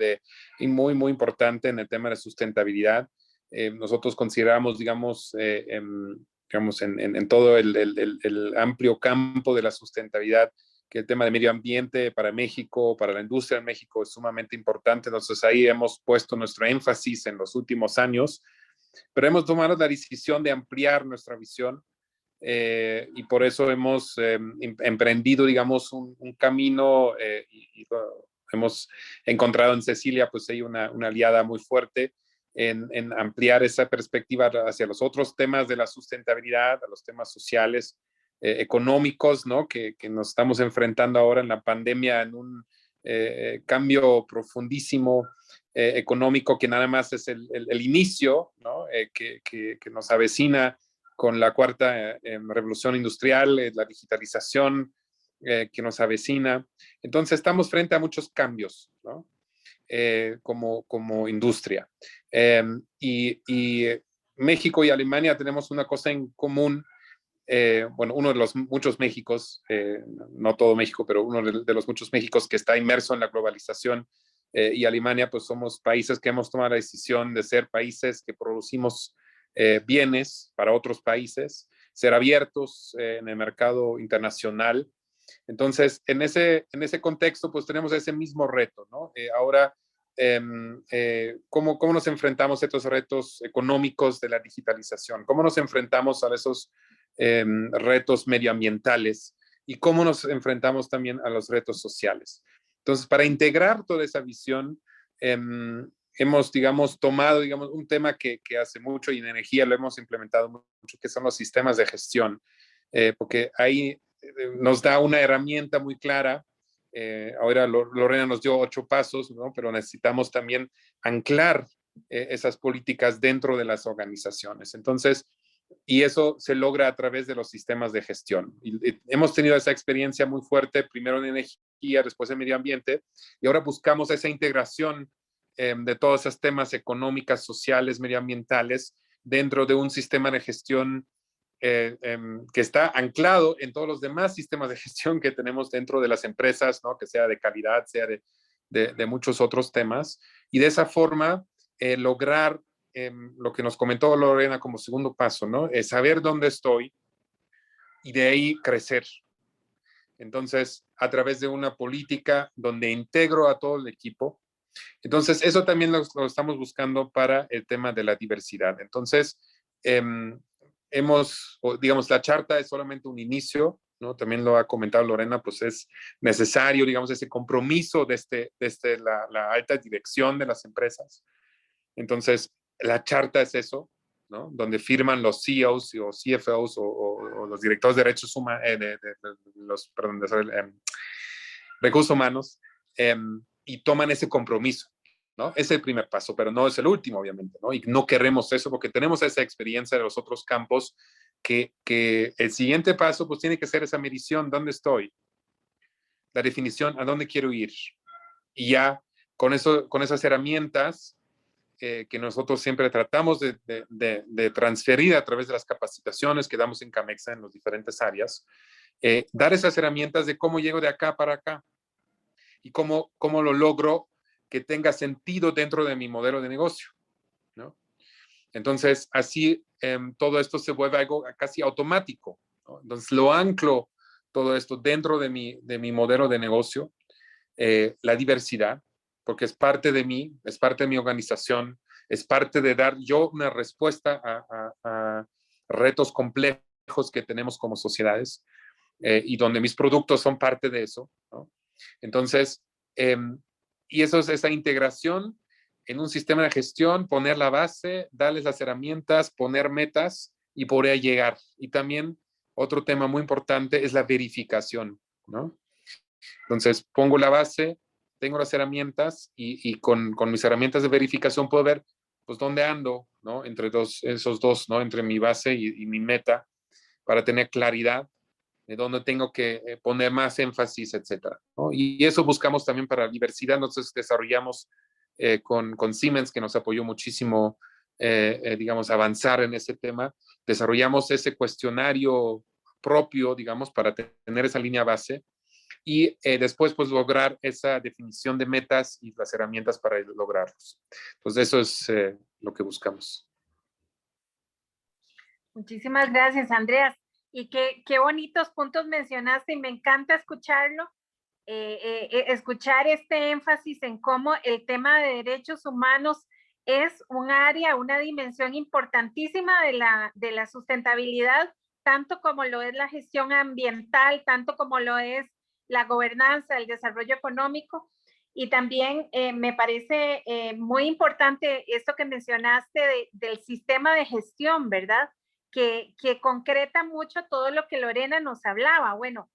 y muy importante en el tema de sustentabilidad. Nosotros consideramos, digamos, en todo el amplio campo de la sustentabilidad, que el tema de medio ambiente para México, para la industria en México es sumamente importante. Entonces ahí hemos puesto nuestro énfasis en los últimos años, pero hemos tomado la decisión de ampliar nuestra visión y por eso hemos emprendido, digamos, un camino y hemos encontrado en Cecilia, pues hay una aliada muy fuerte en ampliar esa perspectiva hacia los otros temas de la sustentabilidad, a los temas sociales, económicos, ¿no? Que nos estamos enfrentando ahora en la pandemia, en un cambio profundísimo económico que nada más es el inicio, ¿no? Que nos avecina con la cuarta revolución industrial, la digitalización que nos avecina. Entonces estamos frente a muchos cambios, ¿no? Como industria. Y México y Alemania tenemos una cosa en común. Bueno, uno de los muchos Méxicos, no todo México, pero uno de los muchos Méxicos que está inmerso en la globalización, y Alemania, pues somos países que hemos tomado la decisión de ser países que producimos bienes para otros países, ser abiertos en el mercado internacional. Entonces, en ese contexto, pues tenemos ese mismo reto, ¿no? Ahora, ¿cómo nos enfrentamos a estos retos económicos de la digitalización? ¿Cómo nos enfrentamos a esos retos medioambientales? ¿Y cómo nos enfrentamos también a los retos sociales? Entonces, para integrar toda esa visión, hemos, digamos, tomado, digamos, un tema que hace mucho y en energía lo hemos implementado mucho, que son los sistemas de gestión, porque ahí nos da una herramienta muy clara. Ahora Lorena nos dio 8 pasos, ¿no? Pero necesitamos también anclar esas políticas dentro de las organizaciones. Entonces, y eso se logra a través de los sistemas de gestión. Y hemos tenido esa experiencia muy fuerte, primero en energía, después en medio ambiente, y ahora buscamos esa integración de todos esos temas económicas, sociales, medioambientales, dentro de un sistema de gestión que está anclado en todos los demás sistemas de gestión que tenemos dentro de las empresas, ¿no? Que sea de calidad, sea de muchos otros temas, y de esa forma lograr lo que nos comentó Lorena como segundo paso, ¿no? Es saber dónde estoy y de ahí crecer. Entonces, a través de una política donde integro a todo el equipo. Entonces, eso también lo estamos buscando para el tema de la diversidad. Entonces, digamos, la charta es solamente un inicio, ¿no? También lo ha comentado Lorena, pues es necesario, digamos, ese compromiso desde la alta dirección de las empresas. Entonces, la charta es eso, ¿no? Donde firman los CEOs o CFOs o los directores de derechos humanos, recursos humanos, y toman ese compromiso, ¿no? Es el primer paso, pero no es el último, obviamente, ¿no? Y no queremos eso porque tenemos esa experiencia de los otros campos que el siguiente paso, pues tiene que ser esa medición, ¿dónde estoy? La definición, ¿a dónde quiero ir? Y ya con esas herramientas que nosotros siempre tratamos de transferir a través de las capacitaciones que damos en Camexa en las diferentes áreas, dar esas herramientas de cómo llego de acá para acá y cómo lo logro que tenga sentido dentro de mi modelo de negocio, ¿no? Entonces, así todo esto se vuelve algo casi automático, ¿no? Entonces, lo anclo todo esto dentro de mi modelo de negocio, la diversidad, porque es parte de mí, es parte de mi organización, es parte de dar yo una respuesta a retos complejos que tenemos como sociedades y donde mis productos son parte de eso, ¿no? Entonces, y eso es esa integración en un sistema de gestión, poner la base, darles las herramientas, poner metas y por ahí llegar. Y también otro tema muy importante es la verificación, ¿no? Entonces, pongo la base, tengo las herramientas y con mis herramientas de verificación puedo ver, pues, dónde ando, ¿no? Entre esos dos, ¿no? Entre mi base y mi meta, para tener claridad de dónde tengo que poner más énfasis, etcétera, ¿no? Y eso buscamos también para diversidad. Nosotros desarrollamos con Siemens, que nos apoyó muchísimo, digamos, avanzar en ese tema. Desarrollamos ese cuestionario propio, digamos, para tener esa línea base, y después pues lograr esa definición de metas y las herramientas para lograrlos. Entonces eso es lo que buscamos. Muchísimas gracias, Andreas. Y qué bonitos puntos mencionaste y me encanta escucharlo, escuchar este énfasis en cómo el tema de derechos humanos es un área, una dimensión importantísima de la sustentabilidad, tanto como lo es la gestión ambiental, tanto como lo es la gobernanza, el desarrollo económico. Y también me parece muy importante esto que mencionaste del sistema de gestión, ¿verdad? Que concreta mucho todo lo que Lorena nos hablaba. Bueno,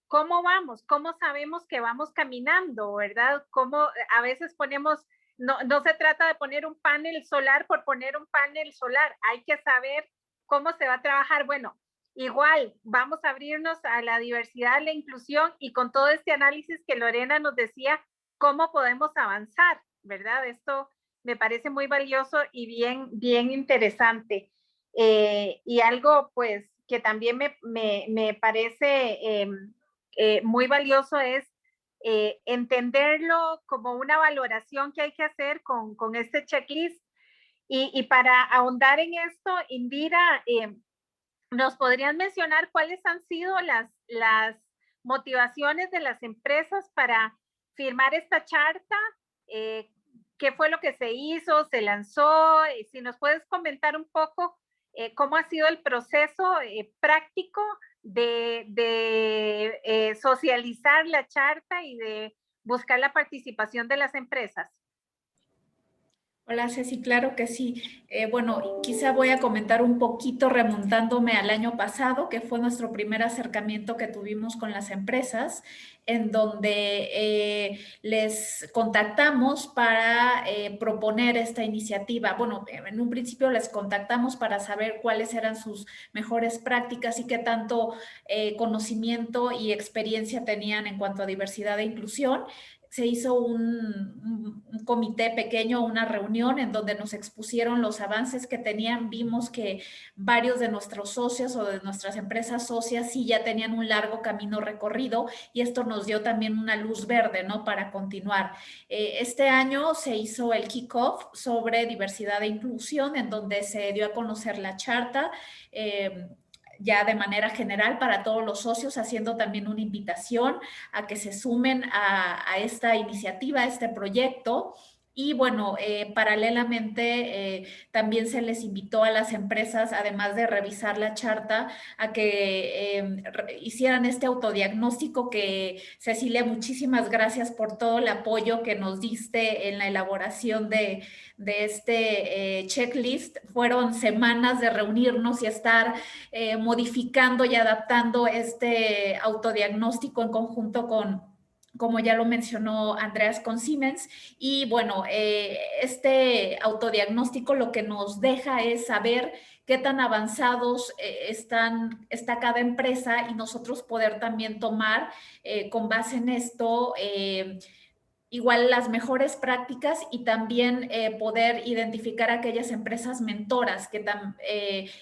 ¿cómo vamos? ¿Cómo sabemos que vamos caminando, verdad? ¿Cómo a veces ponemos, no se trata de poner un panel solar por poner un panel solar, hay que saber cómo se va a trabajar. Bueno, igual vamos a abrirnos a la diversidad, a la inclusión y con todo este análisis que Lorena nos decía, cómo podemos avanzar, ¿verdad? Esto me parece muy valioso y bien interesante. Y algo pues que también me parece muy valioso es entenderlo como una valoración que hay que hacer con este checklist. Y para ahondar en esto, Indira, ¿nos podrían mencionar cuáles han sido las motivaciones de las empresas para firmar esta charta? ¿Qué fue lo que se hizo? ¿Se lanzó? Si nos puedes comentar un poco cómo ha sido el proceso práctico de socializar la charta y de buscar la participación de las empresas. Hola Ceci, claro que sí. Bueno, quizá voy a comentar un poquito remontándome al año pasado, que fue nuestro primer acercamiento que tuvimos con las empresas, en donde les contactamos para proponer esta iniciativa. Bueno, en un principio les contactamos para saber cuáles eran sus mejores prácticas y qué tanto conocimiento y experiencia tenían en cuanto a diversidad e inclusión. Se hizo un comité pequeño, una reunión en donde nos expusieron los avances que tenían. Vimos que varios de nuestros socios o de nuestras empresas socias sí ya tenían un largo camino recorrido y esto nos dio también una luz verde, ¿no? Para continuar. Este año se hizo el kickoff sobre diversidad e inclusión, en donde se dio a conocer la charta. Ya de manera general para todos los socios, haciendo también una invitación a que se sumen a esta iniciativa, a este proyecto. Y bueno, paralelamente también se les invitó a las empresas, además de revisar la charta, a que hicieran este autodiagnóstico que, Cecilia, muchísimas gracias por todo el apoyo que nos diste en la elaboración de este checklist. Fueron semanas de reunirnos y estar modificando y adaptando este autodiagnóstico en conjunto con, como ya lo mencionó Andreas, con Siemens. Y bueno, este autodiagnóstico lo que nos deja es saber qué tan avanzados está cada empresa y nosotros poder también tomar con base en esto igual las mejores prácticas y también poder identificar aquellas empresas mentoras, que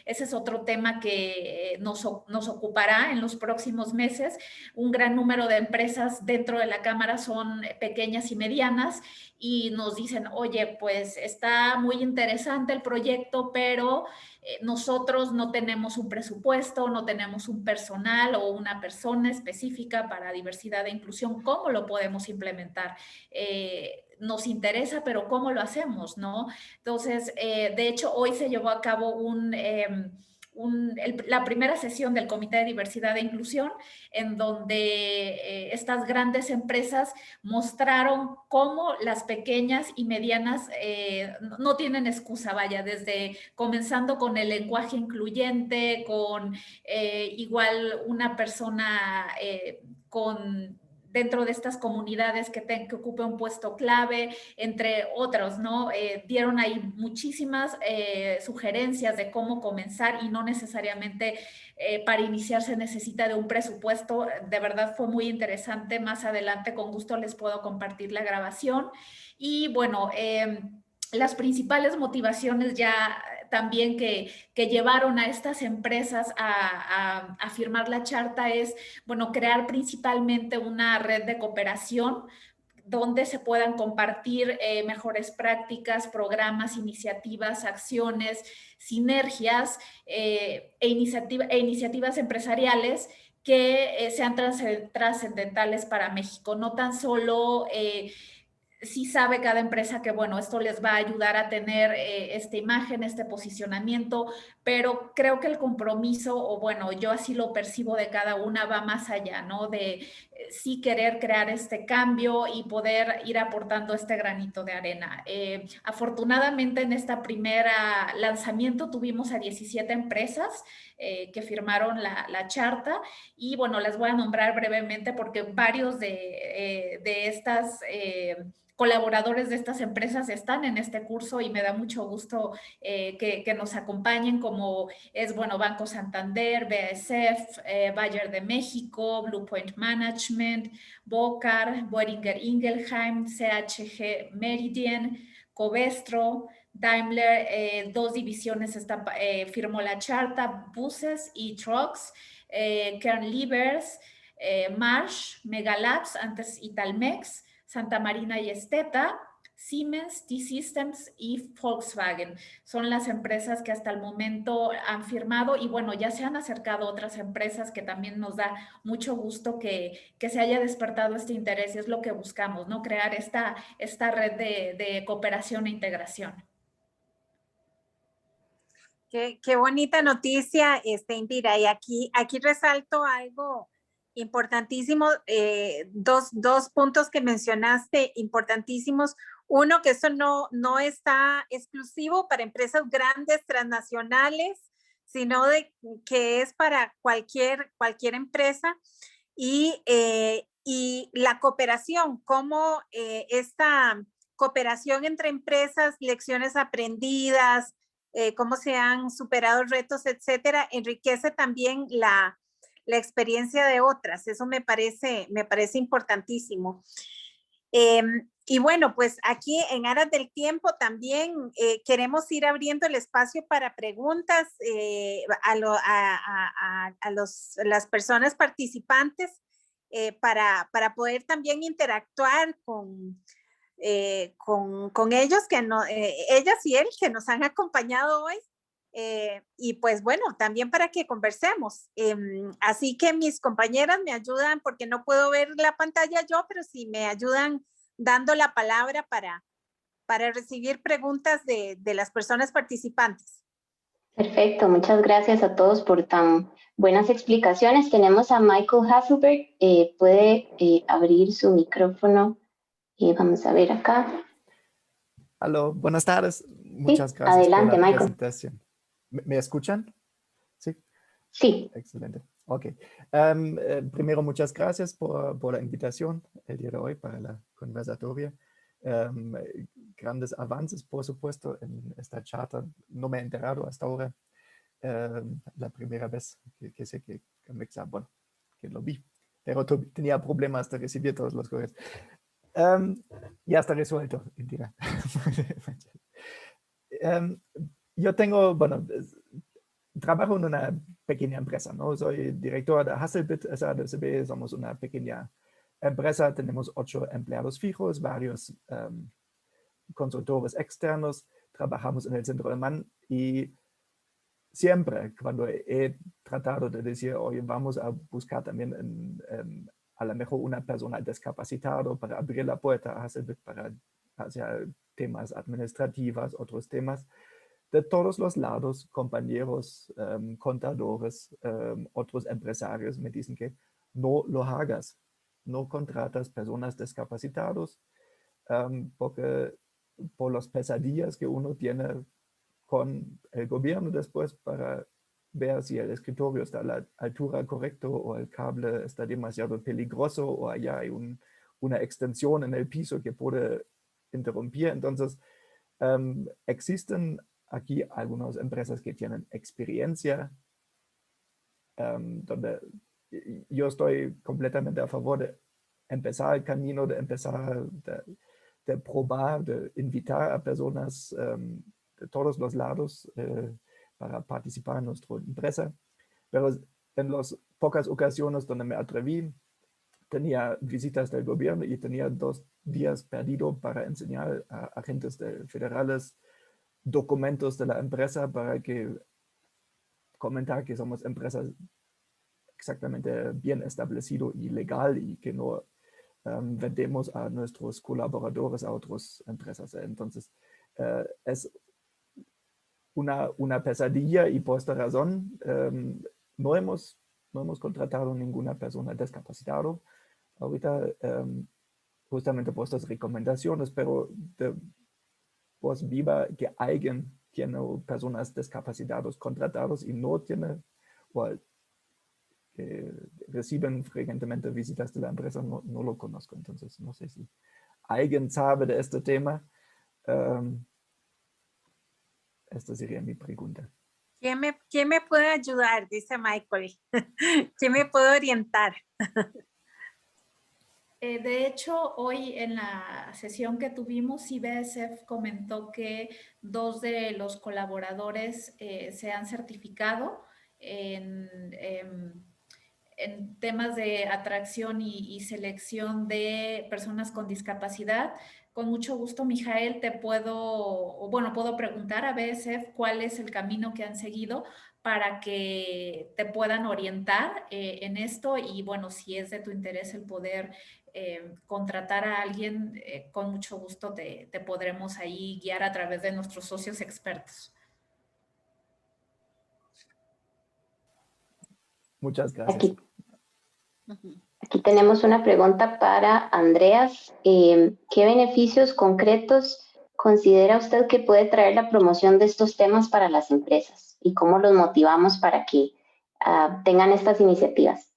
ese es otro tema que nos ocupará en los próximos meses. Un gran número de empresas dentro de la Cámara son pequeñas y medianas y nos dicen, oye, pues está muy interesante el proyecto, pero nosotros no tenemos un presupuesto, no tenemos un personal o una persona específica para diversidad e inclusión. ¿Cómo lo podemos implementar? Nos interesa, pero ¿cómo lo hacemos? ¿No? Entonces, de hecho, hoy se llevó a cabo la primera sesión del Comité de Diversidad e Inclusión, en donde estas grandes empresas mostraron cómo las pequeñas y medianas no tienen excusa, vaya, desde comenzando con el lenguaje incluyente, con igual una persona con dentro de estas comunidades que ocupe un puesto clave, entre otros, ¿no? Dieron ahí muchísimas sugerencias de cómo comenzar y no necesariamente para iniciar se necesita de un presupuesto. De verdad fue muy interesante. Más adelante con gusto les puedo compartir la grabación. Y bueno, las principales motivaciones ya también que llevaron a estas empresas a firmar la charta es, bueno, crear principalmente una red de cooperación donde se puedan compartir mejores prácticas, programas, iniciativas, acciones, sinergias iniciativas empresariales que sean trascendentales para México. No tan solo sí sabe cada empresa que, bueno, esto les va a ayudar a tener esta imagen, este posicionamiento, pero creo que el compromiso, o bueno, yo así lo percibo de cada una, va más allá, ¿no? De sí querer crear este cambio y poder ir aportando este granito de arena. Afortunadamente en esta primera lanzamiento tuvimos a 17 empresas que firmaron la charta y bueno, les voy a nombrar brevemente porque varios de estas colaboradores de estas empresas están en este curso y me da mucho gusto que nos acompañen, como es, bueno, Banco Santander, BASF, Bayer de México, Bluepoint Management, Bocar, Boehringer Ingelheim, CHG Meridian, Covestro, Daimler, dos divisiones firmó la charta, Buses y Trucks, Kernlivers, Marsh, Megalabs, antes Italmex, Santa Marina y Esteta, Siemens, T-Systems y Volkswagen. Son las empresas que hasta el momento han firmado y bueno, ya se han acercado otras empresas que también nos da mucho gusto que se haya despertado este interés y es lo que buscamos, ¿no? Crear esta red de cooperación e integración. Qué bonita noticia, Indira. Y aquí resalto algo importantísimo, dos puntos que mencionaste importantísimos. Uno, que eso no está exclusivo para empresas grandes, transnacionales, sino que es para cualquier empresa. Y la cooperación, cómo esta cooperación entre empresas, lecciones aprendidas, cómo se han superado retos, etcétera, enriquece también la experiencia de otras. Eso me parece importantísimo. Y bueno, pues aquí en aras del tiempo también queremos ir abriendo el espacio para preguntas a las personas participantes para poder también interactuar con ellos, ellas y él que nos han acompañado hoy. Y pues bueno, también para que conversemos. Así que mis compañeras me ayudan, porque no puedo ver la pantalla yo, pero sí me ayudan dando la palabra para recibir preguntas de las personas participantes. Perfecto, muchas gracias a todos por tan buenas explicaciones. Tenemos a Michael Hasselberg, puede abrir su micrófono. Vamos a ver acá. Aló, buenas tardes. Muchas gracias adelante, por la Michael. presentación. ¿Me escuchan? Sí. Sí. Excelente. Ok. Primero, muchas gracias por la invitación el día de hoy para la conversatoria. Grandes avances, por supuesto, en esta charta. No me he enterado hasta ahora. La primera vez que sé que bueno, que lo vi. Pero tenía problemas de recibir todos los correos. Ya está resuelto, Indira. Yo tengo, bueno, trabajo en una pequeña empresa, ¿no? Soy director de Hasselbit SADCB, somos una pequeña empresa, tenemos 8 empleados fijos, varios consultores externos, trabajamos en el centro alemán y siempre cuando he tratado de decir, oye, vamos a buscar también a lo mejor una persona discapacitada para abrir la puerta hacia temas administrativos, otros temas. De todos los lados, compañeros, contadores, otros empresarios me dicen que no lo hagas, no contratas personas discapacitadas, porque por las pesadillas que uno tiene con el gobierno después para ver si el escritorio está a la altura correcta o el cable está demasiado peligroso o allá hay una extensión en el piso que puede interrumpir. Entonces, existen aquí algunas empresas que tienen experiencia, donde yo estoy completamente a favor de empezar el camino, de empezar, de probar, de invitar a personas de todos los lados para participar en nuestra empresa, pero en las pocas ocasiones donde me atreví, tenía visitas del gobierno y tenía 2 días perdido para enseñar a agentes federales documentos de la empresa para que comentar que somos empresas exactamente bien establecido y legal y que no vendemos a nuestros colaboradores a otras empresas. Entonces, es una pesadilla y por esta razón no hemos contratado ninguna persona discapacitada ahorita, justamente por estas recomendaciones, pero de voz viva que alguien tiene personas discapacitadas contratados y no tiene, o que reciben frecuentemente visitas de la empresa, no lo conozco. Entonces, no sé si alguien sabe de este tema. Esta sería mi pregunta. ¿Quién me puede ayudar? Dice Michael. ¿Quién me puede orientar? De hecho, hoy en la sesión que tuvimos, IBSF comentó que 2 de los colaboradores se han certificado en temas de atracción y selección de personas con discapacidad. Con mucho gusto, Mijael, puedo preguntar a BSF cuál es el camino que han seguido para que te puedan orientar en esto y bueno, si es de tu interés el poder contratar a alguien, con mucho gusto te podremos ahí guiar a través de nuestros socios expertos. Muchas gracias. Aquí tenemos una pregunta para Andreas. ¿Qué beneficios concretos considera usted que puede traer la promoción de estos temas para las empresas? ¿Y cómo los motivamos para que tengan estas iniciativas?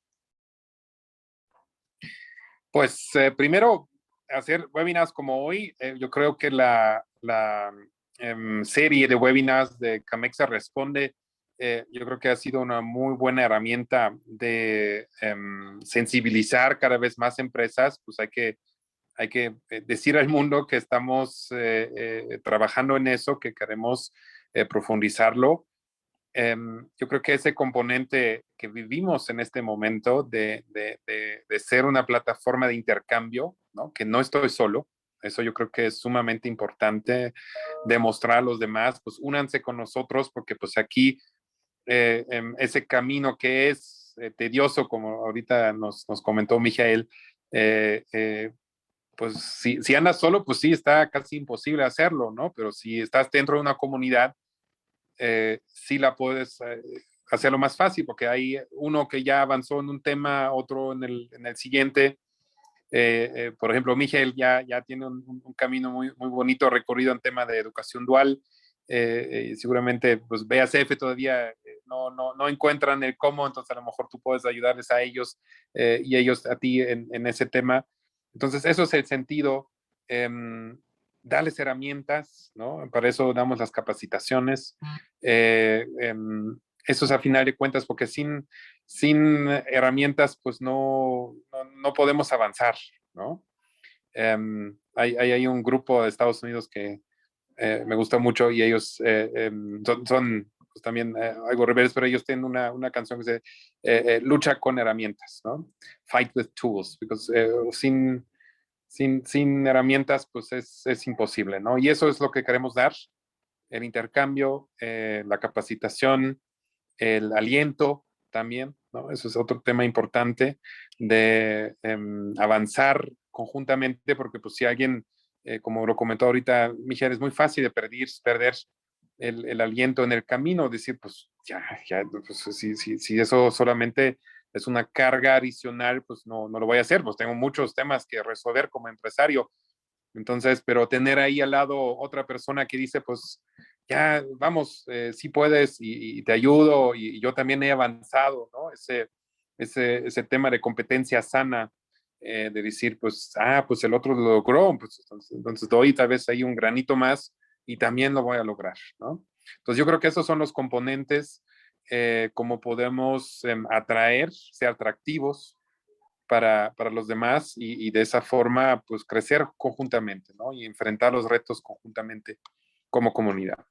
Pues primero, hacer webinars como hoy, yo creo que la serie de webinars de Camexa Responde, yo creo que ha sido una muy buena herramienta de sensibilizar cada vez más empresas. Pues hay que decir al mundo que estamos trabajando en eso, que queremos profundizarlo. Yo creo que ese componente que vivimos en este momento de ser una plataforma de intercambio, ¿no? Que no estoy solo, eso yo creo que es sumamente importante demostrar a los demás, pues únanse con nosotros porque pues aquí ese camino que es tedioso, como ahorita nos comentó Mijael, pues si andas solo, pues sí, está casi imposible hacerlo, ¿no? Pero si estás dentro de una comunidad, sí la puedes hacerlo más fácil, porque hay uno que ya avanzó en un tema, otro en el siguiente. Por ejemplo, Miguel ya tiene un camino muy bonito recorrido en tema de educación dual. Seguramente, pues BASF todavía no encuentran el cómo, entonces a lo mejor tú puedes ayudarles a ellos y ellos a ti en ese tema. Entonces, eso es el sentido. Darles herramientas, ¿no? Para eso damos las capacitaciones. Eso es a final de cuentas, porque sin herramientas, pues no podemos avanzar, ¿no? Hay un grupo de Estados Unidos que me gusta mucho y ellos son pues, también algo rebeldes, pero ellos tienen una canción que se lucha con herramientas, ¿no? Fight with tools, because sin herramientas, pues es imposible, ¿no? Y eso es lo que queremos dar, el intercambio, la capacitación, el aliento también, ¿no? Eso es otro tema importante de avanzar conjuntamente, porque pues si alguien, como lo comentó ahorita Mijael, es muy fácil de perder el aliento en el camino, decir, pues ya pues, si eso solamente es una carga adicional, pues no lo voy a hacer, pues tengo muchos temas que resolver como empresario. Entonces, pero tener ahí al lado otra persona que dice, pues ya, vamos, sí puedes y te ayudo y yo también he avanzado, ¿no? Ese tema de competencia sana, de decir, pues, pues el otro lo logró, pues entonces doy tal vez ahí un granito más y también lo voy a lograr, ¿no? Entonces yo creo que esos son los componentes, cómo podemos atraer, ser atractivos para los demás y de esa forma, pues crecer conjuntamente, ¿no? Y enfrentar los retos conjuntamente como comunidad.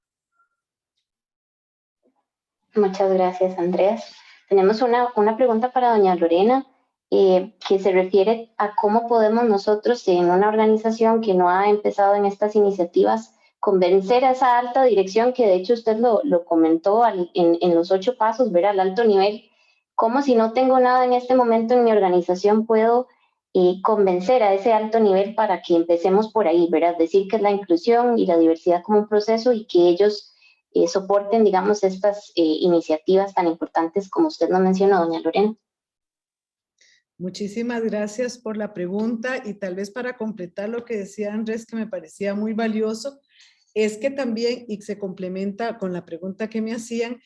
Muchas gracias, Andreas. Tenemos una pregunta para doña Lorena, que se refiere a cómo podemos nosotros en una organización que no ha empezado en estas iniciativas convencer a esa alta dirección, que de hecho usted lo comentó en los 8 pasos, ver al alto nivel, cómo si no tengo nada en este momento en mi organización puedo convencer a ese alto nivel para que empecemos por ahí, ¿verdad? Decir que es la inclusión y la diversidad como un proceso y que ellos soporten, digamos, estas iniciativas tan importantes como usted nos mencionó, doña Lorena. Muchísimas gracias por la pregunta y tal vez para completar lo que decía Andrés, que me parecía muy valioso, es que también, y se complementa con la pregunta que me hacían,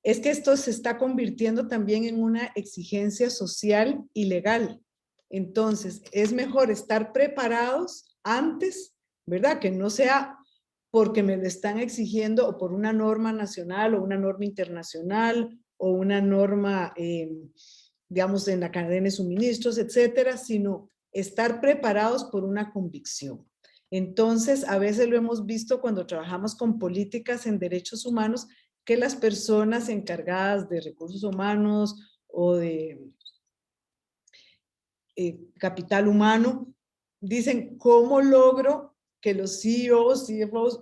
es que esto se está convirtiendo también en una exigencia social y legal. Entonces, es mejor estar preparados antes, ¿verdad? Que no sea porque me lo están exigiendo o por una norma nacional o una norma internacional o una norma, digamos, en la cadena de suministros, etcétera, sino estar preparados por una convicción. Entonces, a veces lo hemos visto cuando trabajamos con políticas en derechos humanos, que las personas encargadas de recursos humanos o de capital humano dicen, ¿cómo logro que los CEOs, CFOs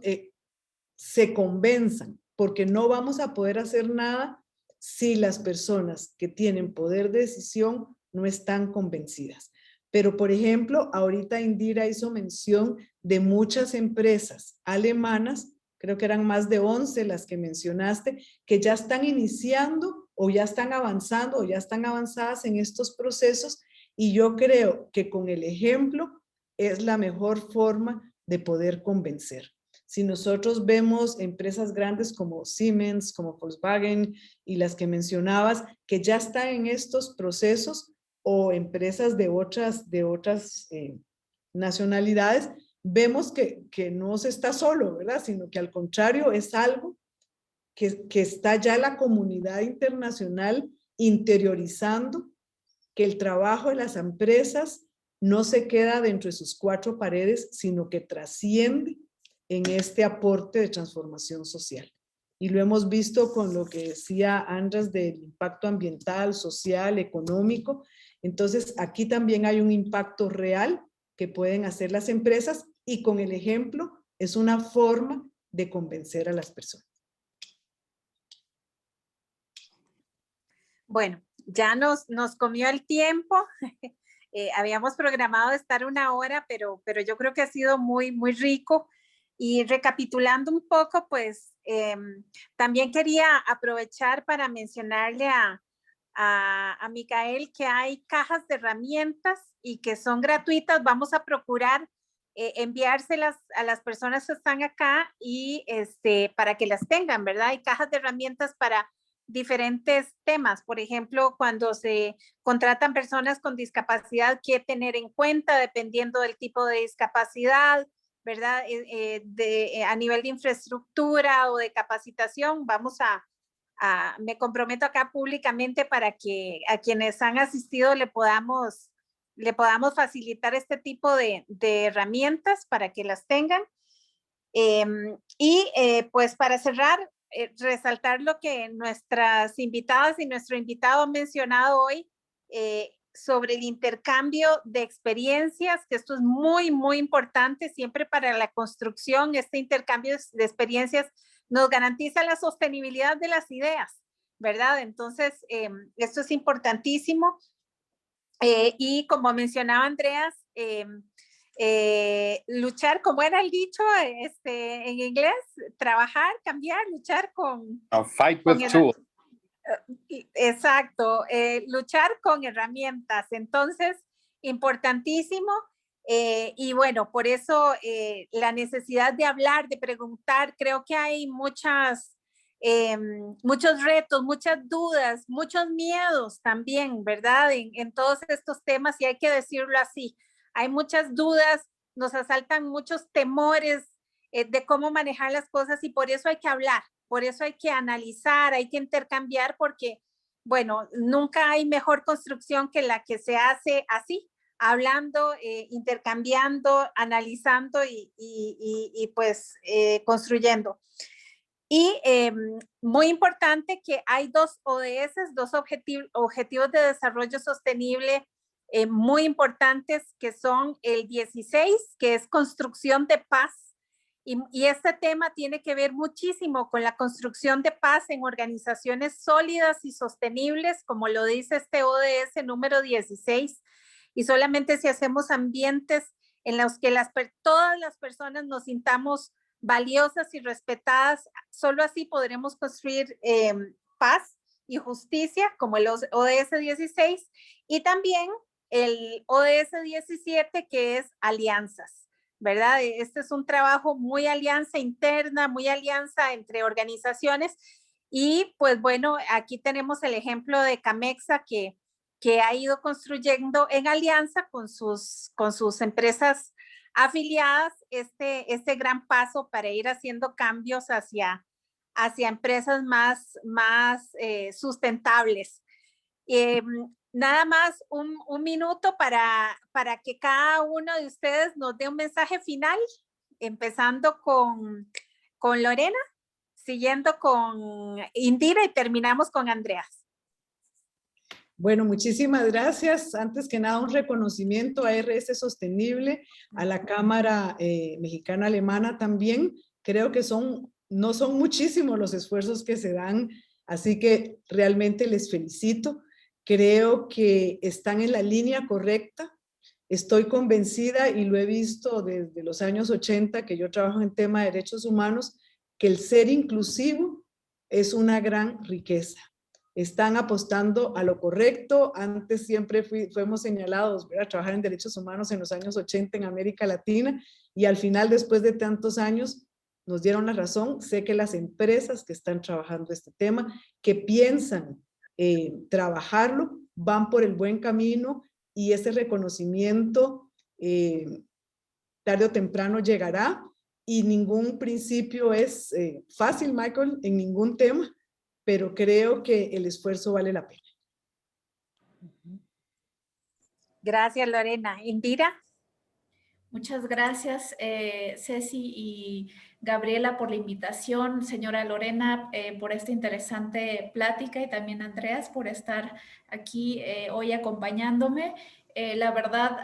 se convenzan? Porque no vamos a poder hacer nada si las personas que tienen poder de decisión no están convencidas. Pero, por ejemplo, ahorita Indira hizo mención de muchas empresas alemanas, creo que eran más de 11 las que mencionaste, que ya están iniciando o ya están avanzando o ya están avanzadas en estos procesos, y yo creo que con el ejemplo es la mejor forma de poder convencer. Si nosotros vemos empresas grandes como Siemens, como Volkswagen y las que mencionabas, que ya están en estos procesos, o empresas de otras nacionalidades, vemos que no se está solo, ¿verdad? Sino que al contrario es algo que está ya la comunidad internacional interiorizando, que el trabajo de las empresas no se queda dentro de sus 4 paredes, sino que trasciende en este aporte de transformación social. Y lo hemos visto con lo que decía Andrés del impacto ambiental, social, económico. Entonces, aquí también hay un impacto real que pueden hacer las empresas, y con el ejemplo es una forma de convencer a las personas. Bueno, ya nos comió el tiempo. Habíamos programado estar 1 hora, pero yo creo que ha sido muy, muy rico. Y recapitulando un poco, pues también quería aprovechar para mencionarle a Micael que hay cajas de herramientas y que son gratuitas. Vamos a procurar enviárselas a las personas que están acá y para que las tengan, ¿verdad? Hay cajas de herramientas para diferentes temas. Por ejemplo, cuando se contratan personas con discapacidad, qué tener en cuenta dependiendo del tipo de discapacidad, ¿verdad? A nivel de infraestructura o de capacitación, me comprometo acá públicamente para que a quienes han asistido le podamos facilitar este tipo de herramientas para que las tengan. Pues para cerrar, resaltar lo que nuestras invitadas y nuestro invitado han mencionado hoy sobre el intercambio de experiencias, que esto es muy, muy importante siempre para la construcción. Este intercambio de experiencias nos garantiza la sostenibilidad de las ideas, ¿verdad? Entonces, esto es importantísimo. Y como mencionaba Andreas, luchar, como era el dicho en inglés, trabajar, cambiar, luchar con... Fight with tools. Exacto, luchar con herramientas. Entonces, importantísimo. Y bueno, por eso la necesidad de hablar, de preguntar, creo que hay muchos retos, muchas dudas, muchos miedos también, ¿verdad? En todos estos temas, y hay que decirlo así. Hay muchas dudas, nos asaltan muchos temores de cómo manejar las cosas, y por eso hay que hablar, por eso hay que analizar, hay que intercambiar, porque, bueno, nunca hay mejor construcción que la que se hace así, hablando, intercambiando, analizando y pues construyendo. Y muy importante que hay 2 ODS, 2 objetivos de desarrollo sostenible muy importantes, que son el 16, que es construcción de paz. Y este tema tiene que ver muchísimo con la construcción de paz en organizaciones sólidas y sostenibles, como lo dice este ODS número 16. Y solamente si hacemos ambientes en los que todas las personas nos sintamos valiosas y respetadas, solo así podremos construir paz y justicia, como el ODS 16, y también el ODS 17, que es alianzas, ¿verdad? Este es un trabajo muy alianza interna, muy alianza entre organizaciones, y pues bueno, aquí tenemos el ejemplo de Camexa, que ha ido construyendo en alianza con sus empresas afiliadas este gran paso para ir haciendo cambios hacia empresas más sustentables. Nada más un minuto para que cada uno de ustedes nos dé un mensaje final, empezando con Lorena, siguiendo con Indira y terminamos con Andreas. Bueno, muchísimas gracias. Antes que nada, un reconocimiento a RS Sostenible, a la Cámara Mexicana Alemana también. Creo que no son muchísimos los esfuerzos que se dan, así que realmente les felicito. Creo que están en la línea correcta. Estoy convencida, y lo he visto desde los años 80, que yo trabajo en tema de derechos humanos, que el ser inclusivo es una gran riqueza. Están apostando a lo correcto. Antes siempre fuimos señalados a trabajar en derechos humanos en los años 80 en América Latina, y al final, después de tantos años, nos dieron la razón. Sé que las empresas que están trabajando este tema, que piensan trabajarlo, van por el buen camino, y ese reconocimiento tarde o temprano llegará, y ningún principio es fácil, Michael, en ningún tema, pero creo que el esfuerzo vale la pena. Gracias, Lorena. Indira. Muchas gracias, Ceci y Gabriela, por la invitación, señora Lorena, por esta interesante plática, y también Andreas por estar aquí hoy acompañándome. La verdad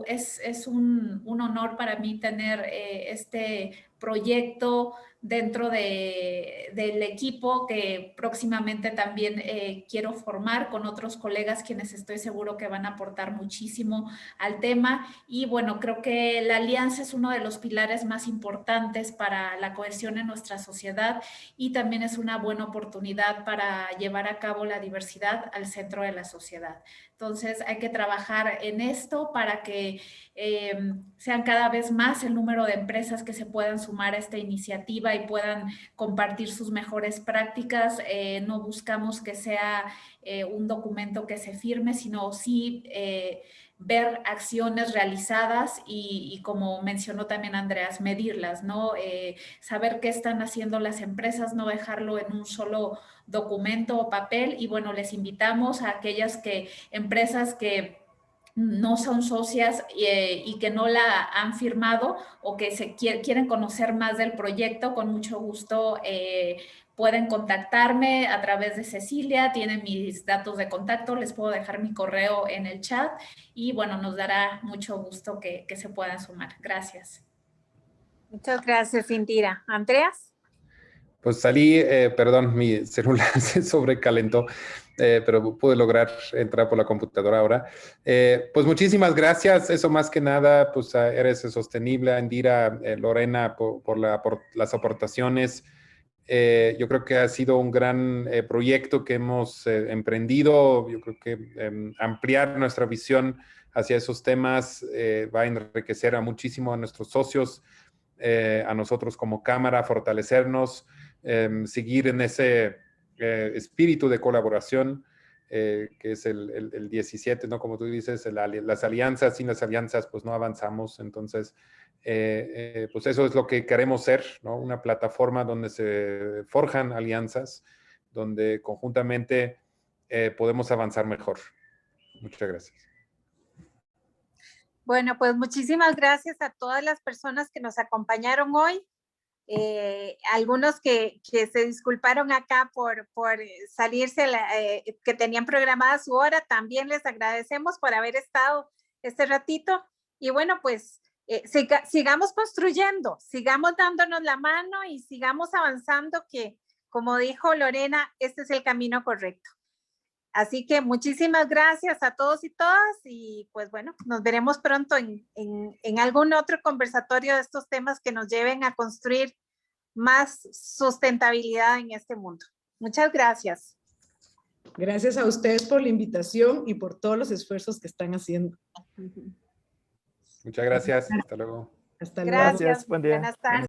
es un honor para mí tener este proyecto dentro del equipo que próximamente también quiero formar con otros colegas, quienes estoy seguro que van a aportar muchísimo al tema. Y bueno, creo que la alianza es uno de los pilares más importantes para la cohesión en nuestra sociedad, y también es una buena oportunidad para llevar a cabo la diversidad al centro de la sociedad. Entonces hay que trabajar en esto para que sean cada vez más el número de empresas que se puedan sumar a esta iniciativa y puedan compartir sus mejores prácticas. No buscamos que sea un documento que se firme, sino sí ver acciones realizadas y como mencionó también Andreas, medirlas, ¿no? Saber qué están haciendo las empresas, no dejarlo en un solo documento o papel. Y bueno, les invitamos a aquellas empresas que no son socias y que no la han firmado, o que quieren conocer más del proyecto, con mucho gusto pueden contactarme a través de Cecilia. Tienen mis datos de contacto, les puedo dejar mi correo en el chat, y bueno, nos dará mucho gusto que se puedan sumar. Gracias. Muchas gracias, Indira. Andreas. Pues salí, perdón, mi celular se sobrecalentó, pero pude lograr entrar por la computadora ahora. Pues muchísimas gracias. Eso más que nada, pues a RS Sostenible, a Indira, Lorena, por las aportaciones. Yo creo que ha sido un gran proyecto que hemos emprendido. Yo creo que ampliar nuestra visión hacia esos temas va a enriquecer muchísimo a nuestros socios, a nosotros como Cámara, fortalecernos, seguir en ese espíritu de colaboración, que es el 17, ¿no? Como tú dices, las alianzas. Sin las alianzas, pues no avanzamos. Entonces, pues eso es lo que queremos ser, ¿no? Una plataforma donde se forjan alianzas, donde conjuntamente podemos avanzar mejor. Muchas gracias. Bueno, pues muchísimas gracias a todas las personas que nos acompañaron hoy. algunos que se disculparon acá por salirse, que tenían programada su hora, también les agradecemos por haber estado este ratito. Y bueno, pues sigamos construyendo, sigamos dándonos la mano y sigamos avanzando, que como dijo Lorena, este es el camino correcto. Así que muchísimas gracias a todos y todas, y pues bueno, nos veremos pronto en algún otro conversatorio de estos temas que nos lleven a construir más sustentabilidad en este mundo. Muchas gracias. Gracias a ustedes por la invitación y por todos los esfuerzos que están haciendo. Muchas gracias. Hasta luego. Hasta luego. Gracias. Gracias, buen día. Buenas tardes.